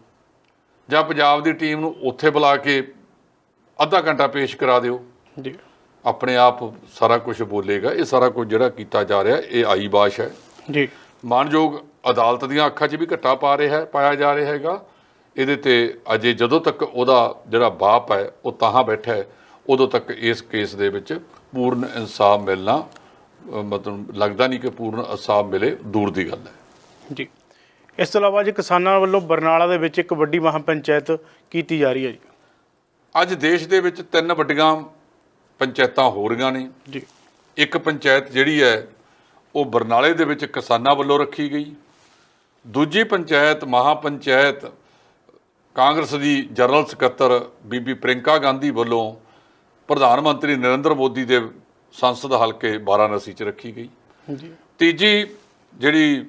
ਜਾਂ ਪੰਜਾਬ ਦੀ ਟੀਮ ਨੂੰ ਉੱਥੇ ਬੁਲਾ ਕੇ ਅੱਧਾ ਘੰਟਾ ਪੇਸ਼ ਕਰਾ ਦਿਓ, ਜੀ ਆਪਣੇ ਆਪ ਸਾਰਾ ਕੁਝ ਬੋਲੇਗਾ। ਇਹ ਸਾਰਾ ਕੁਝ ਜਿਹੜਾ ਕੀਤਾ ਜਾ ਰਿਹਾ ਇਹ ਆਈ ਬਾਸ਼ ਹੈ। ਜੀ ਮਾਨਯੋਗ ਅਦਾਲਤ ਦੀਆਂ ਅੱਖਾਂ 'ਚ ਵੀ ਘੱਟਾ ਪਾਇਆ ਜਾ ਰਿਹਾ ਹੈਗਾ। ਇਹਦੇ ਤੇ ਅਜੇ ਜਦੋਂ ਤੱਕ ਉਹਦਾ ਜਿਹੜਾ ਬਾਪ ਹੈ ਉਹ ਤਾਹਾਂ ਬੈਠਾ ਹੈ, ਉਦੋਂ ਤੱਕ ਇਸ ਕੇਸ ਦੇ ਵਿੱਚ ਪੂਰਨ ਇਨਸਾਫ ਮਿਲਣਾ ਮਤਲਬ ਲੱਗਦਾ ਨਹੀਂ ਕਿ ਪੂਰਨ ਇਨਸਾਫ ਮਿਲੇ, ਦੂਰ ਦੀ ਗੱਲ ਹੈ। ਜੀ ਇਸ ਤੋਂ ਇਲਾਵਾ ਜੀ ਕਿਸਾਨਾਂ ਵੱਲੋਂ ਬਰਨਾਲਾ ਦੇ ਵਿੱਚ ਇੱਕ ਵੱਡੀ ਮਹਾਪੰਚਾਇਤ ਕੀਤੀ ਜਾ ਰਹੀ ਹੈ ਜੀ। ਅੱਜ ਦੇਸ਼ ਦੇ ਵਿੱਚ 3 ਵੱਡੀਆਂ ਪੰਚਾਇਤਾਂ ਹੋ ਰਹੀਆਂ ਨੇ। ਜੀ ਇੱਕ ਪੰਚਾਇਤ ਜਿਹੜੀ ਹੈ ਉਹ ਬਰਨਾਲੇ ਦੇ ਵਿੱਚ ਕਿਸਾਨਾਂ ਵੱਲੋਂ ਰੱਖੀ ਗਈ। ਦੂਜੀ ਪੰਚਾਇਤ ਮਹਾਪੰਚਾਇਤ ਕਾਂਗਰਸ ਦੀ ਜਨਰਲ ਸਕੱਤਰ ਬੀਬੀ ਪ੍ਰਿੰਕਾ ਗਾਂਧੀ ਵੱਲੋਂ ਪ੍ਰਧਾਨ ਮੰਤਰੀ ਨਰਿੰਦਰ ਮੋਦੀ ਦੇ ਸੰਸਦ ਹਲਕੇ ਵਾਰਾਣਸੀ 'ਚ ਰੱਖੀ ਗਈ। ਜੀ ਤੀਜੀ ਜਿਹੜੀ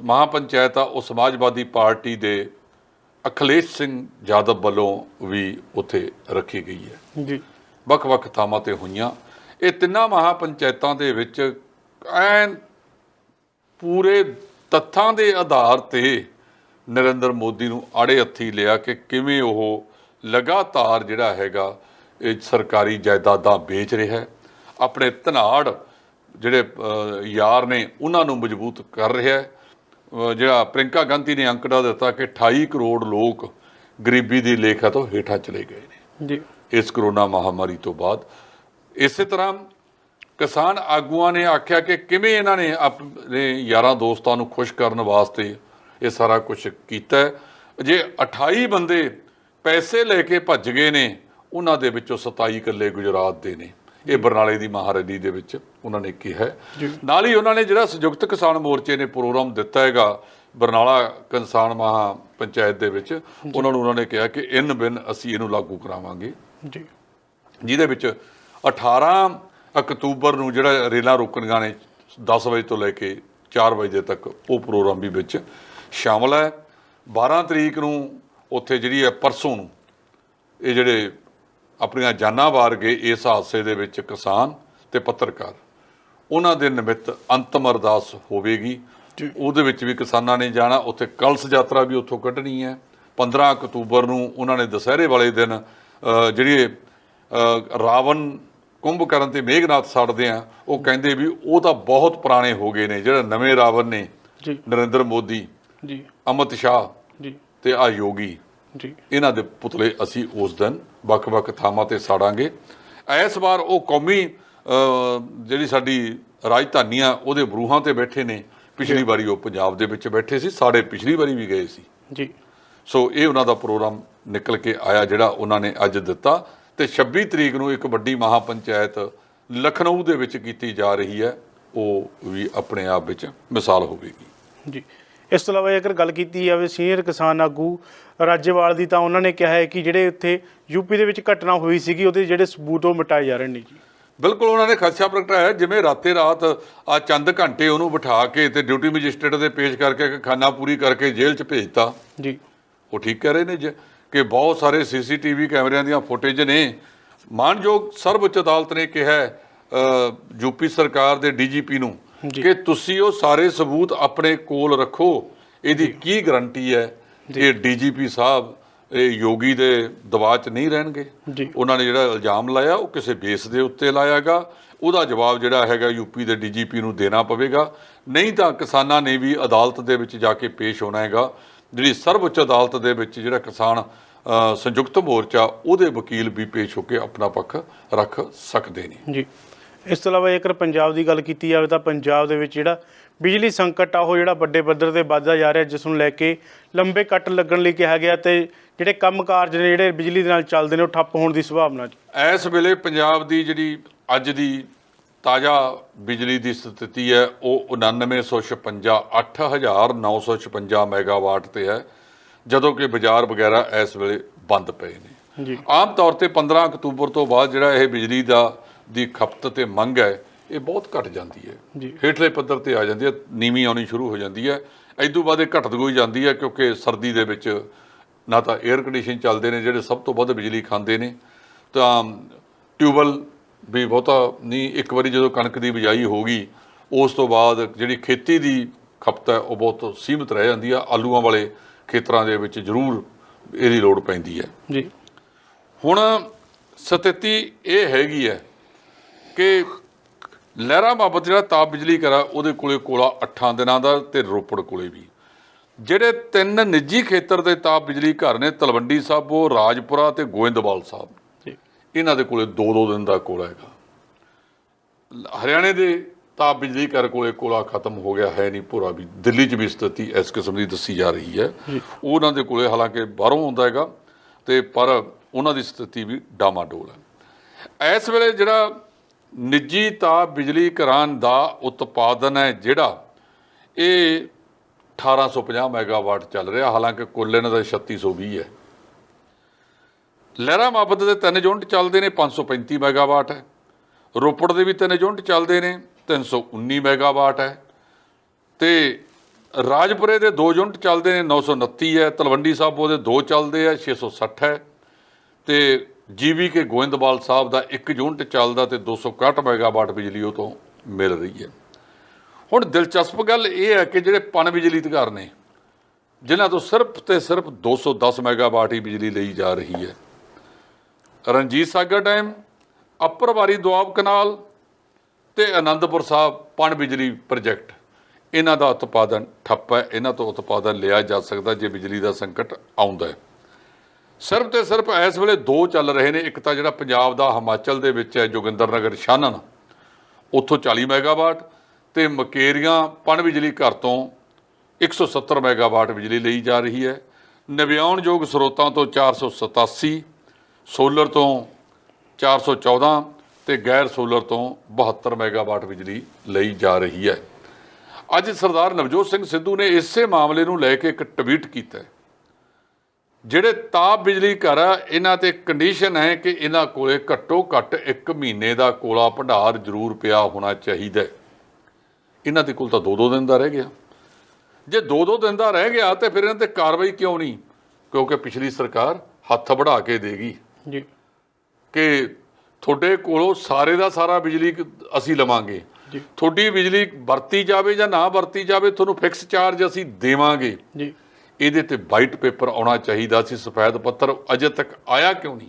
ਮਹਾਪੰਚਾਇਤ ਆ ਉਹ ਸਮਾਜਵਾਦੀ ਪਾਰਟੀ ਦੇ ਅਖਿਲੇਸ਼ ਸਿੰਘ ਯਾਦਵ ਵੱਲੋਂ ਵੀ ਉੱਥੇ ਰੱਖੀ ਗਈ ਹੈ। ਜੀ ਵੱਖ-ਵੱਖ ਥਾਵਾਂ ਤੇ ਹੋਈਆਂ। ਇਹ ਤਿੰਨਾਂ ਮਹਾਪੰਚਾਇਤਾਂ ਦੇ ਵਿੱਚ ਐਨ ਪੂਰੇ ਤੱਥਾਂ ਦੇ ਆਧਾਰ ਤੇ ਨਰਿੰਦਰ ਮੋਦੀ ਨੂੰ ਆੜੇ ਹੱਥੀ ਲਿਆ ਕਿ ਕਿਵੇਂ ਉਹ ਲਗਾਤਾਰ ਜਿਹੜਾ ਹੈਗਾ ਇਹ ਸਰਕਾਰੀ ਜਾਇਦਾਦਾਂ ਵੇਚ ਰਿਹਾ ਹੈ, ਆਪਣੇ ਧਨਾੜ ਜਿਹੜੇ ਯਾਰ ਨੇ ਉਹਨਾਂ ਨੂੰ ਮਜ਼ਬੂਤ ਕਰ ਰਿਹਾ ਹੈ। ਜਿਹੜਾ ਪ੍ਰਿੰਕਾ ਗਾਂਧੀ ਨੇ ਅੰਕੜਾ ਦਿੱਤਾ ਕਿ 28 ਕਰੋੜ ਲੋਕ ਗਰੀਬੀ ਦੀ ਰੇਖਾ ਤੋਂ ਹੇਠਾਂ ਚਲੇ ਗਏ ਨੇ ਜੀ ਇਸ ਕਰੋਨਾ ਮਹਾਮਾਰੀ ਤੋਂ ਬਾਅਦ। ਇਸੇ ਤਰ੍ਹਾਂ ਕਿਸਾਨ ਆਗੂਆਂ ਨੇ ਆਖਿਆ ਕਿ ਕਿਵੇਂ ਇਹਨਾਂ ਨੇ ਆਪਣੇ ਯਾਰਾਂ ਦੋਸਤਾਂ ਨੂੰ ਖੁਸ਼ ਕਰਨ ਵਾਸਤੇ ਇਹ ਸਾਰਾ ਕੁਝ ਕੀਤਾ ਹੈ। ਜੇ 28 ਬੰਦੇ ਪੈਸੇ ਲੈ ਕੇ ਭੱਜ ਗਏ ਨੇ, ਉਹਨਾਂ ਦੇ ਵਿੱਚੋਂ 27 ਇਕੱਲੇ ਗੁਜਰਾਤ ਦੇ ਨੇ। ਇਹ ਬਰਨਾਲੇ ਦੀ ਮਹਾਰੈਲੀ ਦੇ ਵਿੱਚ ਉਹਨਾਂ ਨੇ ਕਿਹਾ। ਨਾਲ ਹੀ ਉਹਨਾਂ ਨੇ ਜਿਹੜਾ ਸੰਯੁਕਤ ਕਿਸਾਨ ਮੋਰਚੇ ਨੇ ਪ੍ਰੋਗਰਾਮ ਦਿੱਤਾ ਹੈਗਾ ਬਰਨਾਲਾ ਕਿਸਾਨ ਮਹਾ ਪੰਚਾਇਤ ਦੇ ਵਿੱਚ, ਉਹਨਾਂ ਨੇ ਕਿਹਾ ਕਿ ਇਨ ਬਿਨ ਅਸੀਂ ਇਹਨੂੰ ਲਾਗੂ ਕਰਾਵਾਂਗੇ ਜੀ, ਜਿਹਦੇ ਵਿੱਚ 18 ਅਕਤੂਬਰ ਨੂੰ ਜਿਹੜਾ ਰੇਲਾਂ ਰੋਕਣੀਆਂ ਨੇ 10 ਵਜੇ ਤੋਂ ਲੈ ਕੇ 4 ਵਜੇ ਤੱਕ, ਉਹ ਪ੍ਰੋਗਰਾਮ ਵੀ ਵਿੱਚ ਸ਼ਾਮਲ ਹੈ। 12 ਤਰੀਕ ਨੂੰ ਉੱਥੇ ਜਿਹੜੀ ਹੈ ਪਰਸੋਂ ਨੂੰ ਇਹ ਜਿਹੜੇ ਆਪਣੀਆਂ ਜਾਨਾਂ ਵਾਰ ਗਏ ਇਸ ਹਾਦਸੇ ਦੇ ਵਿੱਚ ਕਿਸਾਨ ਤੇ ਪੱਤਰਕਾਰ, ਉਹਨਾਂ ਦੇ ਨਿਮਿਤ ਅੰਤਮ ਅਰਦਾਸ ਹੋਵੇਗੀ। ਉਹਦੇ ਵਿੱਚ ਵੀ ਕਿਸਾਨਾਂ ਨੇ ਜਾਣਾ। ਉੱਥੇ ਕਲਸ਼ ਯਾਤਰਾ ਵੀ ਉੱਥੋਂ ਕੱਢਣੀ ਹੈ। 15 ਅਕਤੂਬਰ ਨੂੰ ਉਹਨਾਂ ਨੇ ਦੁਸਹਿਰੇ ਵਾਲੇ ਦਿਨ ਜਿਹੜੀ ਰਾਵਣ ਕੁੰਭਕਰਨ ਤੇ ਮੇਘਨਾਥ ਸਾੜਦੇ ਆ, ਉਹ ਕਹਿੰਦੇ ਵੀ ਉਹ ਤਾਂ ਬਹੁਤ ਪੁਰਾਣੇ ਹੋ ਗਏ ਨੇ। ਜਿਹੜਾ ਨਵੇਂ ਰਾਵਣ ਨੇ ਨਰਿੰਦਰ ਮੋਦੀ ਜੀ, ਅਮਿਤ ਸ਼ਾਹ ਜੀ ਤੇ ਆ ਯੋਗੀ ਜੀ, ਇਹਨਾਂ ਦੇ ਪੁਤਲੇ ਅਸੀਂ ਉਸ ਦਿਨ ਵੱਖ-ਵੱਖ ਥਾਵਾਂ ਤੇ ਸਾੜਾਂਗੇ। ਇਸ ਵਾਰ ਉਹ ਕੌਮੀ ਜਿਹੜੀ ਸਾਡੀ ਰਾਜਧਾਨੀ ਆ ਉਹਦੇ ਬਰੂਹਾਂ ਤੇ ਬੈਠੇ ਨੇ। ਪਿਛਲੀ ਵਾਰੀ ਉਹ ਪੰਜਾਬ ਦੇ ਵਿੱਚ ਬੈਠੇ ਸੀ, ਸਾਡੇ ਪਿਛਲੀ ਵਾਰੀ ਵੀ ਗਏ ਸੀ ਜੀ। ਸੋ ਇਹ ਉਹਨਾਂ ਦਾ ਪ੍ਰੋਗਰਾਮ ਨਿਕਲ ਕੇ ਆਇਆ ਜਿਹੜਾ ਉਹਨਾਂ ਨੇ ਅੱਜ ਦਿੱਤਾ। ਤੇ 26 ਤਰੀਕ ਨੂੰ ਇੱਕ ਵੱਡੀ ਮਹਾਪੰਚਾਇਤ ਲਖਨਊ ਦੇ ਵਿੱਚ ਕੀਤੀ ਜਾ ਰਹੀ ਹੈ, ਉਹ ਵੀ ਆਪਣੇ ਆਪ ਵਿੱਚ ਮਿਸਾਲ ਹੋਵੇਗੀ ਜੀ। ਇਸ ਤੋਂ ਇਲਾਵਾ ਜੇਕਰ ਗੱਲ ਕੀਤੀ ਜਾਵੇ ਸੀਨੀਅਰ ਕਿਸਾਨ ਆਗੂ ਰਾਜੇਵਾਲ ਦੀ, ਤਾਂ ਉਹਨਾਂ ਨੇ ਕਿਹਾ ਹੈ ਕਿ ਜਿਹੜੇ ਉੱਥੇ ਯੂਪੀ ਦੇ ਵਿੱਚ ਘਟਨਾ ਹੋਈ ਸੀਗੀ ਉਹਦੇ ਜਿਹੜੇ ਸਬੂਤ ਉਹ ਮਿਟਾਏ ਜਾ ਰਹੇ ਨੇ ਜੀ। ਬਿਲਕੁਲ ਉਹਨਾਂ ਨੇ ਖਦਸ਼ਾ ਪ੍ਰਗਟਾਇਆ। ਜਿਵੇਂ ਰਾਤੇ ਰਾਤ ਆ ਚੰਦ ਘੰਟੇ ਉਹਨੂੰ ਬਿਠਾ ਕੇ ਤੇ ਡਿਊਟੀ ਮੈਜਿਸਟਰੇਟ ਦੇ ਪੇਸ਼ ਕਰਕੇ ਖਾਨਾ ਪੂਰੀ ਕਰਕੇ ਜੇਲ੍ਹ 'ਚ ਭੇਜਤਾ ਜੀ। ਉਹ ਠੀਕ ਕਹਿ ਰਹੇ ਨੇ ਕਿ ਬਹੁਤ ਸਾਰੇ CCTV ਕੈਮਰਿਆਂ ਦੀਆਂ ਫੁਟੇਜ ਨੇ। ਮਾਨਯੋਗ ਸਰਵਉੱਚ ਅਦਾਲਤ ਨੇ ਕਿਹਾ ਯੂਪੀ ਸਰਕਾਰ ਦੇ DGP ਨੂੰ ਕਿ ਤੁਸੀਂ ਉਹ ਸਾਰੇ ਸਬੂਤ ਆਪਣੇ ਕੋਲ ਰੱਖੋ। ਇਹਦੀ ਕੀ ਗਰੰਟੀ ਹੈ ਕਿ DGP ਸਾਹਿਬ ਇਹ ਯੋਗੀ ਦੇ ਦਬਾਅ 'ਚ ਨਹੀਂ ਰਹਿਣਗੇ। ਉਹਨਾਂ ਨੇ ਜਿਹੜਾ ਇਲਜ਼ਾਮ ਲਾਇਆ ਉਹ ਕਿਸੇ ਬੇਸ ਦੇ ਉੱਤੇ ਲਾਇਆਗਾ। ਉਹਦਾ ਜਵਾਬ ਜਿਹੜਾ ਹੈਗਾ ਯੂਪੀ ਦੇ ਡੀਜੀਪੀ ਨੂੰ ਦੇਣਾ ਪਵੇਗਾ। ਨਹੀਂ ਤਾਂ ਕਿਸਾਨਾਂ ਨੇ ਵੀ ਅਦਾਲਤ ਦੇ ਵਿੱਚ ਜਾ ਕੇ ਪੇਸ਼ ਹੋਣਾ ਹੈਗਾ। ਜਿਹੜੀ ਸਰਵਉੱਚ ਅਦਾਲਤ ਦੇ ਵਿੱਚ ਜਿਹੜਾ ਕਿਸਾਨ ਸੰਯੁਕਤ ਮੋਰਚਾ ਉਹਦੇ ਵਕੀਲ ਵੀ ਪੇਸ਼ ਹੋ ਕੇ ਆਪਣਾ ਪੱਖ ਰੱਖ ਸਕਦੇ ਨੇ ਜੀ। ਇਸ ਤੋਂ ਇਲਾਵਾ ਜੇਕਰ ਪੰਜਾਬ ਦੀ ਗੱਲ ਕੀਤੀ ਜਾਵੇ ਤਾਂ ਪੰਜਾਬ ਦੇ ਵਿੱਚ ਜਿਹੜਾ ਬਿਜਲੀ ਸੰਕਟ ਆ ਉਹ ਜਿਹੜਾ ਵੱਡੇ ਪੱਧਰ ਤੇ ਵੱਧਦਾ ਜਾ ਰਿਹਾ, ਜਿਸ ਨੂੰ ਲੈ ਕੇ ਲੰਬੇ ਕੱਟ ਲੱਗਣ ਲਈ ਕਿਹਾ ਗਿਆ ਤੇ ਜਿਹੜੇ ਕੰਮ ਕਾਰਜ ਨੇ ਜਿਹੜੇ ਬਿਜਲੀ ਦੇ ਨਾਲ ਚੱਲਦੇ ਨੇ ਉਹ ਠੱਪ ਹੋਣ ਦੀ ਸੰਭਾਵਨਾ। ਇਸ ਵੇਲੇ ਪੰਜਾਬ ਦੀ ਜਿਹੜੀ ਅੱਜ ਦੀ ਤਾਜ਼ਾ ਬਿਜਲੀ ਦੀ ਸਥਿਤੀ ਹੈ ਉਹ 9956 8956 ਮੈਗਾਵਾਟ ਤੇ ਹੈ, ਜਦੋਂ ਕਿ ਬਾਜ਼ਾਰ ਵਗੈਰਾ ਇਸ ਵੇਲੇ ਬੰਦ ਪਏ ਨੇ ਜੀ। ਆਮ ਤੌਰ ਤੇ 15 ਅਕਤੂਬਰ ਤੋਂ ਬਾਅਦ ਜਿਹੜਾ ਇਹ ਬਿਜਲੀ ਦੀ ਖਪਤ ਤੇ ਮੰਗ ਹੈ ਇਹ ਬਹੁਤ ਘਟ ਜਾਂਦੀ ਹੈ ਜੀ, ਹੇਠਲੇ ਪੱਧਰ ਤੇ ਆ ਜਾਂਦੀ ਹੈ, ਨੀਵੀਂ ਆਉਣੀ ਸ਼ੁਰੂ ਹੋ ਜਾਂਦੀ ਹੈ। ਇਸ ਤੋਂ ਬਾਅਦ ਇਹ ਘਟਦੀ ਹੋਈ ਜਾਂਦੀ ਹੈ ਕਿਉਂਕਿ ਸਰਦੀ ਦੇ ਵਿੱਚ ਨਾ ਤਾਂ 에ਅਰ ਕੰਡੀਸ਼ਨ ਚੱਲਦੇ ਨੇ ਜਿਹੜੇ ਸਭ ਤੋਂ ਵੱਧ ਬਿਜਲੀ ਖਾਂਦੇ ਨੇ, ਤਾਂ ਟਿਊਬਵੈੱਲ ਵੀ ਬਹੁਤਾ ਨਹੀਂ। ਇੱਕ ਵਾਰੀ ਜਦੋਂ ਕਣਕ ਦੀ ਬਿਜਾਈ ਹੋ ਗਈ ਉਸ ਤੋਂ ਬਾਅਦ ਜਿਹੜੀ ਖੇਤੀ ਦੀ ਖਪਤ ਹੈ ਉਹ ਬਹੁਤ ਸੀਮਿਤ ਰਹਿ ਜਾਂਦੀ ਆ। ਆਲੂਆਂ ਵਾਲੇ ਖੇਤਰਾਂ ਦੇ ਵਿੱਚ ਜ਼ਰੂਰ ਇਹਦੀ ਲੋੜ ਪੈਂਦੀ ਹੈ ਜੀ। ਹੁਣ ਸਥਿਤੀ ਇਹ ਹੈਗੀ ਹੈ ਕਿ ਲਹਿਰਾ ਮਾਬਤ ਜਿਹੜਾ ਤਾਪ ਬਿਜਲੀ ਘਰ ਆ ਉਹਦੇ ਕੋਲੇ ਕੋਲਾ 8 ਦਿਨਾਂ ਦਾ ਤੇ ਰੋਪੜ ਕੋਲੇ ਵੀ। ਜਿਹੜੇ 3 ਨਿੱਜੀ ਖੇਤਰ ਦੇ ਤਾਪ ਬਿਜਲੀ ਘਰ ਨੇ ਤਲਵੰਡੀ ਸਾਬੋ, ਰਾਜਪੁਰਾ ਤੇ ਗੋਇੰਦਵਾਲ ਸਾਹਿਬ, ਇਹਨਾਂ ਦੇ ਕੋਲੇ 2-2 ਦਿਨ ਦਾ ਕੋਲਾ ਹੈਗਾ। ਹਰਿਆਣੇ ਦੇ ਤਾਪ ਬਿਜਲੀ ਘਰ ਕੋਲੇ ਕੋਲਾ ਖਤਮ ਹੋ ਗਿਆ ਹੈ ਨਹੀਂ ਪੂਰਾ ਵੀ। ਦਿੱਲੀ 'ਚ ਵੀ ਸਥਿਤੀ ਇਸ ਕਿਸਮ ਦੀ ਦੱਸੀ ਜਾ ਰਹੀ ਹੈ। ਉਹਨਾਂ ਦੇ ਕੋਲੇ ਹਾਲਾਂਕਿ ਬਾਹਰੋਂ ਆਉਂਦਾ ਹੈਗਾ ਤੇ ਪਰ ਉਹਨਾਂ ਦੀ ਸਥਿਤੀ ਵੀ ਡਾਮਾਡੋਲ ਹੈ। ਇਸ ਵੇਲੇ ਜਿਹੜਾ ਨਿੱਜੀ ਤਾਪ ਬਿਜਲੀ ਘਰਾਂ ਦਾ ਉਤਪਾਦਨ ਹੈ ਜਿਹੜਾ ਇਹ 1850 ਮੈਗਾਵਾਟ ਚੱਲ ਰਿਹਾ, ਹਾਲਾਂਕਿ ਕੁੱਲ ਇਹਨਾਂ ਦਾ 3620 ਹੈ। ਲਹਿਰਾ ਮਾਬਤ ਦੇ 3 ਯੂਨਿਟ ਚੱਲਦੇ ਨੇ 535 ਮੈਗਾਵਾਟ ਹੈ। ਰੋਪੜ ਦੇ ਵੀ 3 ਯੂਨਿਟ ਚੱਲਦੇ ਨੇ 319 ਮੈਗਾਵਾਟ ਹੈ ਤੇ ਰਾਜਪੁਰੇ ਦੇ 2 ਯੂਨਿਟ ਚੱਲਦੇ ਨੇ 929 ਹੈ। ਤਲਵੰਡੀ ਸਾਬੋ ਦੇ 2 ਚੱਲਦੇ ਆ 660 ਹੈ ਤੇ ਜੀਵੀ ਕੇ ਗੋਇੰਦਵਾਲ ਸਾਹਿਬ ਦਾ 1 ਯੂਨਿਟ ਚੱਲਦਾ ਤੇ 261 ਮੈਗਾਵਾਟ ਬਿਜਲੀ ਉਹ ਤੋਂ ਮਿਲ ਰਹੀ ਹੈ। ਹੁਣ ਦਿਲਚਸਪ ਗੱਲ ਇਹ ਹੈ ਕਿ ਜਿਹੜੇ ਪਣ ਬਿਜਲੀ ਅਧਿਕਾਰ ਨੇ ਜਿਨ੍ਹਾਂ ਤੋਂ ਸਿਰਫ ਤੇ ਸਿਰਫ 210 ਮੈਗਾਵਾਟ ਹੀ ਬਿਜਲੀ ਲਈ ਜਾ ਰਹੀ ਹੈ। ਰਣਜੀਤ ਸਾਗਰ ਡੈਮ, ਅੱਪਰ ਵਾਰੀ ਦੁਆਬ ਕਨਾਲ ਤੇ ਆਨੰਦਪੁਰ ਸਾਹਿਬ ਪਣ ਬਿਜਲੀ ਪ੍ਰੋਜੈਕਟ, ਇਹਨਾਂ ਦਾ ਉਤਪਾਦਨ ਠੱਪ ਹੈ। ਇਹਨਾਂ ਤੋਂ ਉਤਪਾਦਨ ਲਿਆ ਜਾ ਸਕਦਾ ਜੇ ਬਿਜਲੀ ਦਾ ਸੰਕਟ ਆਉਂਦਾ ਹੈ। ਸਿਰਫ ਤੇ ਸਿਰਫ ਇਸ ਵੇਲੇ 2 ਚੱਲ ਰਹੇ ਨੇ। ਇੱਕ ਤਾਂ ਜਿਹੜਾ ਪੰਜਾਬ ਦਾ ਹਿਮਾਚਲ ਦੇ ਵਿੱਚ ਹੈ ਜੋਗਿੰਦਰ ਨਗਰ ਛਾਨਣ, ਉੱਥੋਂ 40 ਮੈਗਾਵਾਟ ਤੇ ਮਕੇਰੀਆਂ ਪਣ ਬਿਜਲੀ ਘਰ ਤੋਂ 170 ਮੈਗਾਵਾਟ ਬਿਜਲੀ ਲਈ ਜਾ ਰਹੀ ਹੈ। ਨਵਿਆਉਣਯੋਗ ਸਰੋਤਾਂ ਤੋਂ 487, ਸੋਲਰ ਤੋਂ 414 ਤੇ ਗੈਰ ਸੋਲਰ ਤੋਂ 72 ਮੈਗਾਵਾਟ ਬਿਜਲੀ ਲਈ ਜਾ ਰਹੀ ਹੈ। ਅੱਜ ਸਰਦਾਰ ਨਵਜੋਤ ਸਿੰਘ ਸਿੱਧੂ ਨੇ ਇਸੇ ਮਾਮਲੇ ਨੂੰ ਲੈ ਕੇ ਇੱਕ ਟਵੀਟ ਕੀਤਾ। ਜਿਹੜੇ ਤਾਪ ਬਿਜਲੀ ਘਰ ਆ ਇਹਨਾਂ ਤੇ ਕੰਡੀਸ਼ਨ ਹੈ ਕਿ ਇਹਨਾਂ ਕੋਲੇ ਘੱਟੋ ਘੱਟ 1 ਮਹੀਨੇ ਦਾ ਕੋਲਾ ਭੰਡਾਰ ਜ਼ਰੂਰ ਪਿਆ ਹੋਣਾ ਚਾਹੀਦਾ। ਇਹਨਾਂ ਦੇ ਕੋਲ ਤਾਂ 2-2 ਦਿਨ ਦਾ ਰਹਿ ਗਿਆ। ਜੇ 2-2 ਦਿਨ ਦਾ ਰਹਿ ਗਿਆ ਤੇ ਫਿਰ ਇਹਨਾਂ ਤੇ ਕਾਰਵਾਈ ਕਿਉਂ ਨਹੀਂ? ਕਿਉਂਕਿ ਪਿਛਲੀ ਸਰਕਾਰ ਹੱਥ ਵੜਾ ਕੇ ਦੇਗੀ ਜੀ ਕਿ ਤੁਹਾਡੇ ਕੋਲੋਂ ਸਾਰੇ ਦਾ ਸਾਰਾ ਬਿਜਲੀ ਅਸੀਂ ਲਵਾਂਗੇ, ਤੁਹਾਡੀ ਬਿਜਲੀ ਵਰਤੀ ਜਾਵੇ ਜਾਂ ਨਾ ਵਰਤੀ ਜਾਵੇ ਤੁਹਾਨੂੰ ਫਿਕਸ ਚਾਰਜ ਅਸੀਂ ਦੇਵਾਂਗੇ ਜੀ। ਇਹਦੇ ਤੇ ਵਾਈਟ ਪੇਪਰ ਆਉਣਾ ਚਾਹੀਦਾ ਸੀ, ਸਫੈਦ ਪੱਤਰ ਅਜੇ ਤੱਕ ਆਇਆ ਕਿਉਂ ਨਹੀਂ?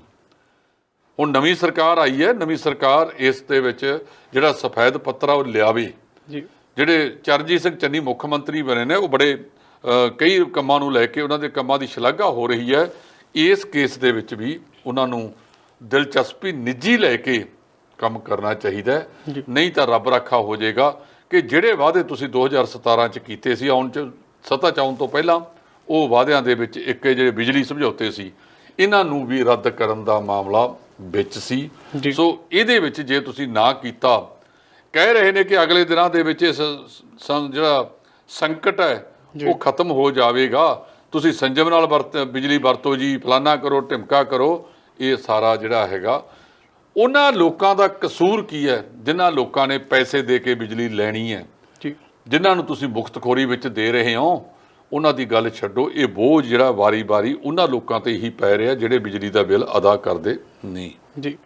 ਹੁਣ ਨਵੀਂ ਸਰਕਾਰ ਆਈ ਹੈ, ਨਵੀਂ ਸਰਕਾਰ ਇਸ ਦੇ ਵਿੱਚ ਜਿਹੜਾ ਸਫੈਦ ਪੱਤਰ ਆ ਉਹ ਲਿਆਵੇ ਜੀ। ਜਿਹੜੇ ਚਰਨਜੀਤ ਸਿੰਘ ਚੰਨੀ ਮੁੱਖ ਮੰਤਰੀ ਬਣੇ ਨੇ ਉਹ ਬੜੇ ਕਈ ਕੰਮਾਂ ਨੂੰ ਲੈ ਕੇ ਉਹਨਾਂ ਦੇ ਕੰਮਾਂ ਦੀ ਸ਼ਲਾਘਾ ਹੋ ਰਹੀ ਹੈ। ਇਸ ਕੇਸ ਦੇ ਵਿੱਚ ਵੀ ਉਹਨਾਂ ਨੂੰ ਦਿਲਚਸਪੀ ਨਿੱਜੀ ਲੈ ਕੇ ਕੰਮ ਕਰਨਾ ਚਾਹੀਦਾ, ਨਹੀਂ ਤਾਂ ਰੱਬ ਰਾਖਾ ਹੋ ਜਾਏਗਾ ਕਿ ਜਿਹੜੇ ਵਾਅਦੇ ਤੁਸੀਂ 2017 'ਚ ਕੀਤੇ ਸੀ ਆਉਣ 'ਚ ਸੱਤਾ 'ਚ ਆਉਣ ਤੋਂ ਪਹਿਲਾਂ, ਉਹ ਵਾਅਦਿਆਂ ਦੇ ਵਿੱਚ ਇੱਕ ਜਿਹੜੇ ਬਿਜਲੀ ਸਮਝੌਤੇ ਸੀ ਇਹਨਾਂ ਨੂੰ ਵੀ ਰੱਦ ਕਰਨ ਦਾ ਮਾਮਲਾ ਵਿੱਚ ਸੀ। ਸੋ ਇਹਦੇ ਵਿੱਚ ਜੇ ਤੁਸੀਂ ਨਾ ਕੀਤਾ, ਕਹਿ ਰਹੇ ਨੇ ਕਿ ਅਗਲੇ ਦਿਨਾਂ ਦੇ ਵਿੱਚ ਇਸ ਜਿਹੜਾ ਸੰਕਟ ਹੈ ਉਹ ਖਤਮ ਹੋ ਜਾਵੇਗਾ, ਤੁਸੀਂ ਸੰਜਮ ਨਾਲ ਬਿਜਲੀ ਵਰਤੋ ਜੀ, ਫਲਾਨਾ ਕਰੋ, ਢਿਮਕਾ ਕਰੋ। ਇਹ ਸਾਰਾ ਜਿਹੜਾ ਹੈਗਾ ਉਹਨਾਂ ਲੋਕਾਂ ਦਾ ਕਸੂਰ ਕੀ ਹੈ ਜਿਨ੍ਹਾਂ ਲੋਕਾਂ ਨੇ ਪੈਸੇ ਦੇ ਕੇ ਬਿਜਲੀ ਲੈਣੀ ਹੈ, ਜਿਨ੍ਹਾਂ ਨੂੰ ਤੁਸੀਂ ਮੁਫਤਖੋਰੀ ਵਿੱਚ ਦੇ ਰਹੇ ਹੋ ਉਹਨਾਂ ਦੀ ਗੱਲ ਛੱਡੋ। ਇਹ ਬੋਝ ਜਿਹੜਾ ਵਾਰੀ-ਵਾਰੀ ਉਹਨਾਂ ਲੋਕਾਂ ਤੇ ਹੀ ਪੈ ਰਿਹਾ ਜਿਹੜੇ ਬਿਜਲੀ ਦਾ ਬਿੱਲ ਅਦਾ ਕਰਦੇ ਨਹੀਂ ਜੀ।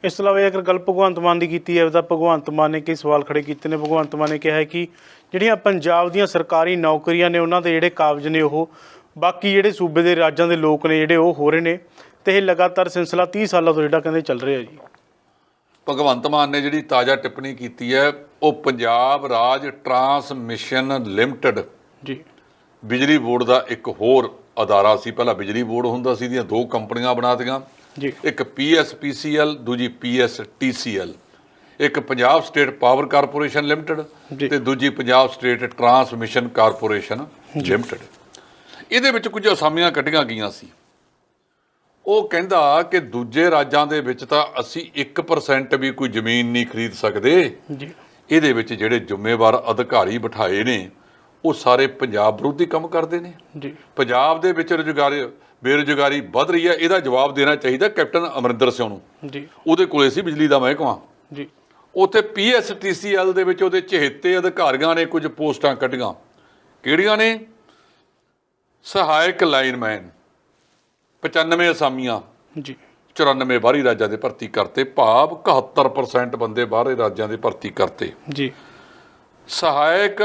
ਇਸ ਤੋਂ ਇਲਾਵਾ ਅਗਰ ਗੱਲ ਭਗਵੰਤ ਮਾਨ ਦੀ ਕੀਤੀ ਜਾਵੇ ਤਾਂ ਭਗਵੰਤ ਮਾਨ ਨੇ ਕਈ ਸਵਾਲ ਖੜੇ ਕੀਤੇ ਨੇ। ਭਗਵੰਤ ਮਾਨ ਨੇ ਕਿਹਾ ਹੈ ਕਿ ਜਿਹੜੀਆਂ ਪੰਜਾਬ ਦੀਆਂ ਸਰਕਾਰੀ ਨੌਕਰੀਆਂ ਨੇ ਉਹਨਾਂ ਦੇ ਜਿਹੜੇ ਕਾਬਜ਼ ਨੇ ਉਹ ਬਾਕੀ ਜਿਹੜੇ ਸੂਬੇ ਦੇ ਰਾਜਾਂ ਦੇ ਲੋਕ ਨੇ ਜਿਹੜੇ ਉਹ ਹੋ ਰਹੇ ਨੇ ਤੇ ਇਹ ਲਗਾਤਾਰ ਸਿਲਸਿਲਾ 30 ਸਾਲਾਂ ਤੋਂ ਜਿਹੜਾ ਕਹਿੰਦੇ ਚੱਲ ਰਿਹਾ ਜੀ। ਭਗਵੰਤ ਮਾਨ ਨੇ ਜਿਹੜੀ ਤਾਜ਼ਾ ਟਿੱਪਣੀ ਕੀਤੀ ਹੈ ਉਹ ਪੰਜਾਬ ਰਾਜ ਟਰਾਂਸਮਿਸ਼ਨ ਲਿਮਟਿਡ ਜੀ ਬਿਜਲੀ ਬੋਰਡ ਦਾ ਇੱਕ ਹੋਰ ਅਦਾਰਾ ਸੀ। ਪਹਿਲਾਂ ਬਿਜਲੀ ਬੋਰਡ ਹੁੰਦਾ ਸੀ, ਦੀਆਂ ਦੋ ਕੰਪਨੀਆਂ ਬਣਾ ਦਿੱਤੀਆਂ, ਜੀ ਇੱਕ PSPCL ਦੂਜੀ PSTCL, ਇੱਕ Punjab state power corporation limited ਤੇ ਦੂਜੀ Punjab state transmission corporation limited. ਇਹਦੇ ਵਿੱਚ ਕੁਝ ਅਸਾਮੀਆਂ ਕੱਢੀਆਂ ਗਈਆਂ ਸੀ। ਉਹ ਕਹਿੰਦਾ ਕਿ ਦੂਜੇ ਰਾਜਾਂ ਦੇ ਵਿੱਚ ਤਾਂ ਅਸੀਂ 1% ਵੀ ਕੋਈ ਜ਼ਮੀਨ ਨਹੀਂ ਖਰੀਦ ਸਕਦੇ, ਜੀ ਇਹਦੇ ਵਿੱਚ ਜਿਹੜੇ ਜ਼ਿੰਮੇਵਾਰ ਅਧਿਕਾਰੀ ਬਿਠਾਏ ਨੇ ਉਹ ਸਾਰੇ ਪੰਜਾਬ ਵਿਰੋਧੀ ਕੰਮ ਕਰਦੇ ਨੇ। ਜੀ ਪੰਜਾਬ ਦੇ ਵਿੱਚ ਬੇਰੁਜ਼ਗਾਰੀ ਵੱਧ ਰਹੀ ਹੈ, ਇਹਦਾ ਜਵਾਬ ਦੇਣਾ ਚਾਹੀਦਾ ਕੈਪਟਨ ਅਮਰਿੰਦਰ ਸਿੰਘ ਨੂੰ। ਜੀ ਉਹਦੇ ਕੋਲੇ ਸੀ ਬਿਜਲੀ ਦਾ ਮਹਿਕਮਾ। ਜੀ ਉੱਥੇ PSTCL ਦੇ ਵਿੱਚ ਉਹਦੇ 74 ਅਧਿਕਾਰੀਆਂ ਨੇ ਕੁਝ ਪੋਸਟਾਂ ਕੱਢੀਆਂ। ਕਿਹੜੀਆਂ ਨੇ? ਸਹਾਇਕ ਲਾਈਨਮੈਨ 95 ਅਸਾਮੀਆਂ, ਜੀ 94 ਬਾਹਰੀ ਰਾਜਾਂ ਦੇ ਭਰਤੀ ਕਰਤੇ, ਭਾਵ 71% ਬੰਦੇ ਬਾਹਰੇ ਰਾਜਾਂ ਦੇ ਭਰਤੀ ਕਰਤੇ। ਜੀ ਸਹਾਇਕ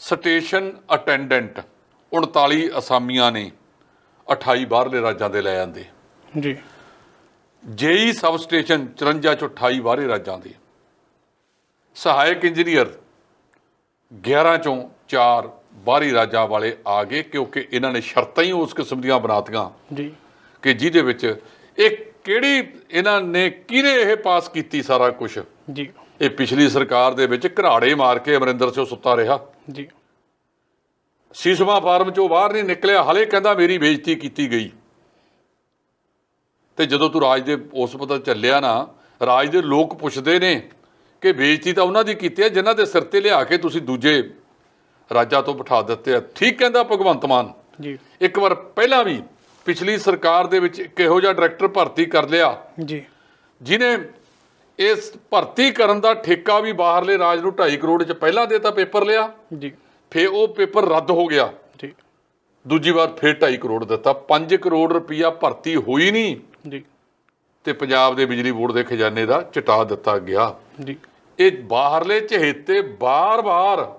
ਸਟੇਸ਼ਨ ਅਟੈਂਡੈਂਟ 39 ਅਸਾਮੀਆਂ ਨੇ, 28 ਬਾਹਰਲੇ ਰਾਜਾਂ ਦੇ ਲੈ ਜਾਂਦੇ। ਜੀ ਜੇਈ ਸਬ ਸਟੇਸ਼ਨ 54 ਚੋਂ 28 ਬਾਹਰੇ ਰਾਜਾਂ ਦੇ। ਸਹਾਇਕ ਇੰਜੀਨੀਅਰ 11 ਚੋਂ 4 ਬਾਹਰੀ ਰਾਜਾਂ ਵਾਲੇ ਆ ਗਏ, ਕਿਉਂਕਿ ਇਹਨਾਂ ਨੇ ਸ਼ਰਤਾਂ ਹੀ ਉਸ ਕਿਸਮ ਦੀਆਂ ਬਣਾਤੀਆਂ ਜੀ ਕਿ ਜਿਹਦੇ ਵਿੱਚ ਇਹ ਕਿਹੜੀ ਇਹਨਾਂ ਨੇ ਕਿਹਨੇ ਇਹ ਪਾਸ ਕੀਤੀ ਸਾਰਾ ਕੁਝ। ਜੀ ਇਹ ਪਿਛਲੀ ਸਰਕਾਰ ਦੇ ਵਿੱਚ ਘਰਾੜੇ ਮਾਰ ਕੇ ਅਮਰਿੰਦਰ ਸਿੰਘ ਸੁੱਤਾ ਰਿਹਾ। ਜੀ ਸੀਸਮਾ ਫਾਰਮ ਚੋਂ ਬਾਹਰ ਨਹੀਂ ਨਿਕਲਿਆ, ਹਲੇ ਕਹਿੰਦਾ ਮੇਰੀ ਬੇਇੱਜ਼ਤੀ ਕੀਤੀ ਗਈ। ਤੇ ਜਦੋਂ ਤੂੰ ਰਾਜ ਦੇ ਉਸ ਪਤਾ ਚੱਲਿਆ ਨਾ, ਰਾਜ ਦੇ ਲੋਕ ਪੁੱਛਦੇ ਨੇ ਕਿ ਬੇਇੱਜ਼ਤੀ ਤਾਂ ਉਹਨਾਂ ਦੀ ਕੀਤੀ ਹੈ ਜਿਨ੍ਹਾਂ ਦੇ ਸਿਰ ਤੇ ਲਿਆ ਕੇ ਤੁਸੀਂ ਦੂਜੇ ਰਾਜਾਂ ਤੋਂ ਬਿਠਾ ਦਿੱਤੇ ਆ। ਠੀਕ ਕਹਿੰਦਾ ਭਗਵੰਤ ਮਾਨ। ਜੀ ਇੱਕ ਵਾਰ ਪਹਿਲਾਂ ਵੀ ਪਿਛਲੀ ਸਰਕਾਰ ਦੇ ਵਿੱਚ ਇੱਕ ਇਹੋ ਜਿਹਾ ਡਾਇਰੈਕਟਰ ਭਰਤੀ ਕਰ ਲਿਆ ਜੀ ਜਿਹਨੇ ਇਸ ਭਰਤੀ ਕਰਨ ਦਾ ਠੇਕਾ ਵੀ ਬਾਹਰਲੇ ਰਾਜ ਨੂੰ 2.5 ਕਰੋੜ 'ਚ ਪਹਿਲਾਂ ਦੇਤਾ, ਪੇਪਰ ਲਿਆ, ਜੀ ਫਿਰ ਉਹ ਪੇਪਰ ਰੱਦ ਹੋ ਗਿਆ, ਜੀ ਦੂਜੀ ਵਾਰ ਫਿਰ 2.5 ਕਰੋੜ ਦਿੱਤਾ, 5 ਕਰੋੜ ਰੁਪਈਆ ਭਰਤੀ ਹੋਈ ਨਹੀਂ ਜੀ ਤੇ ਪੰਜਾਬ ਦੇ ਬਿਜਲੀ ਬੋਰਡ ਦੇ ਖਜ਼ਾਨੇ ਦਾ ਚਟਾ ਦਿੱਤਾ ਗਿਆ। ਜੀ ਇਹ ਬਾਹਰਲੇ ਚਹੇਤੇ ਬਾਰ-ਬਾਰ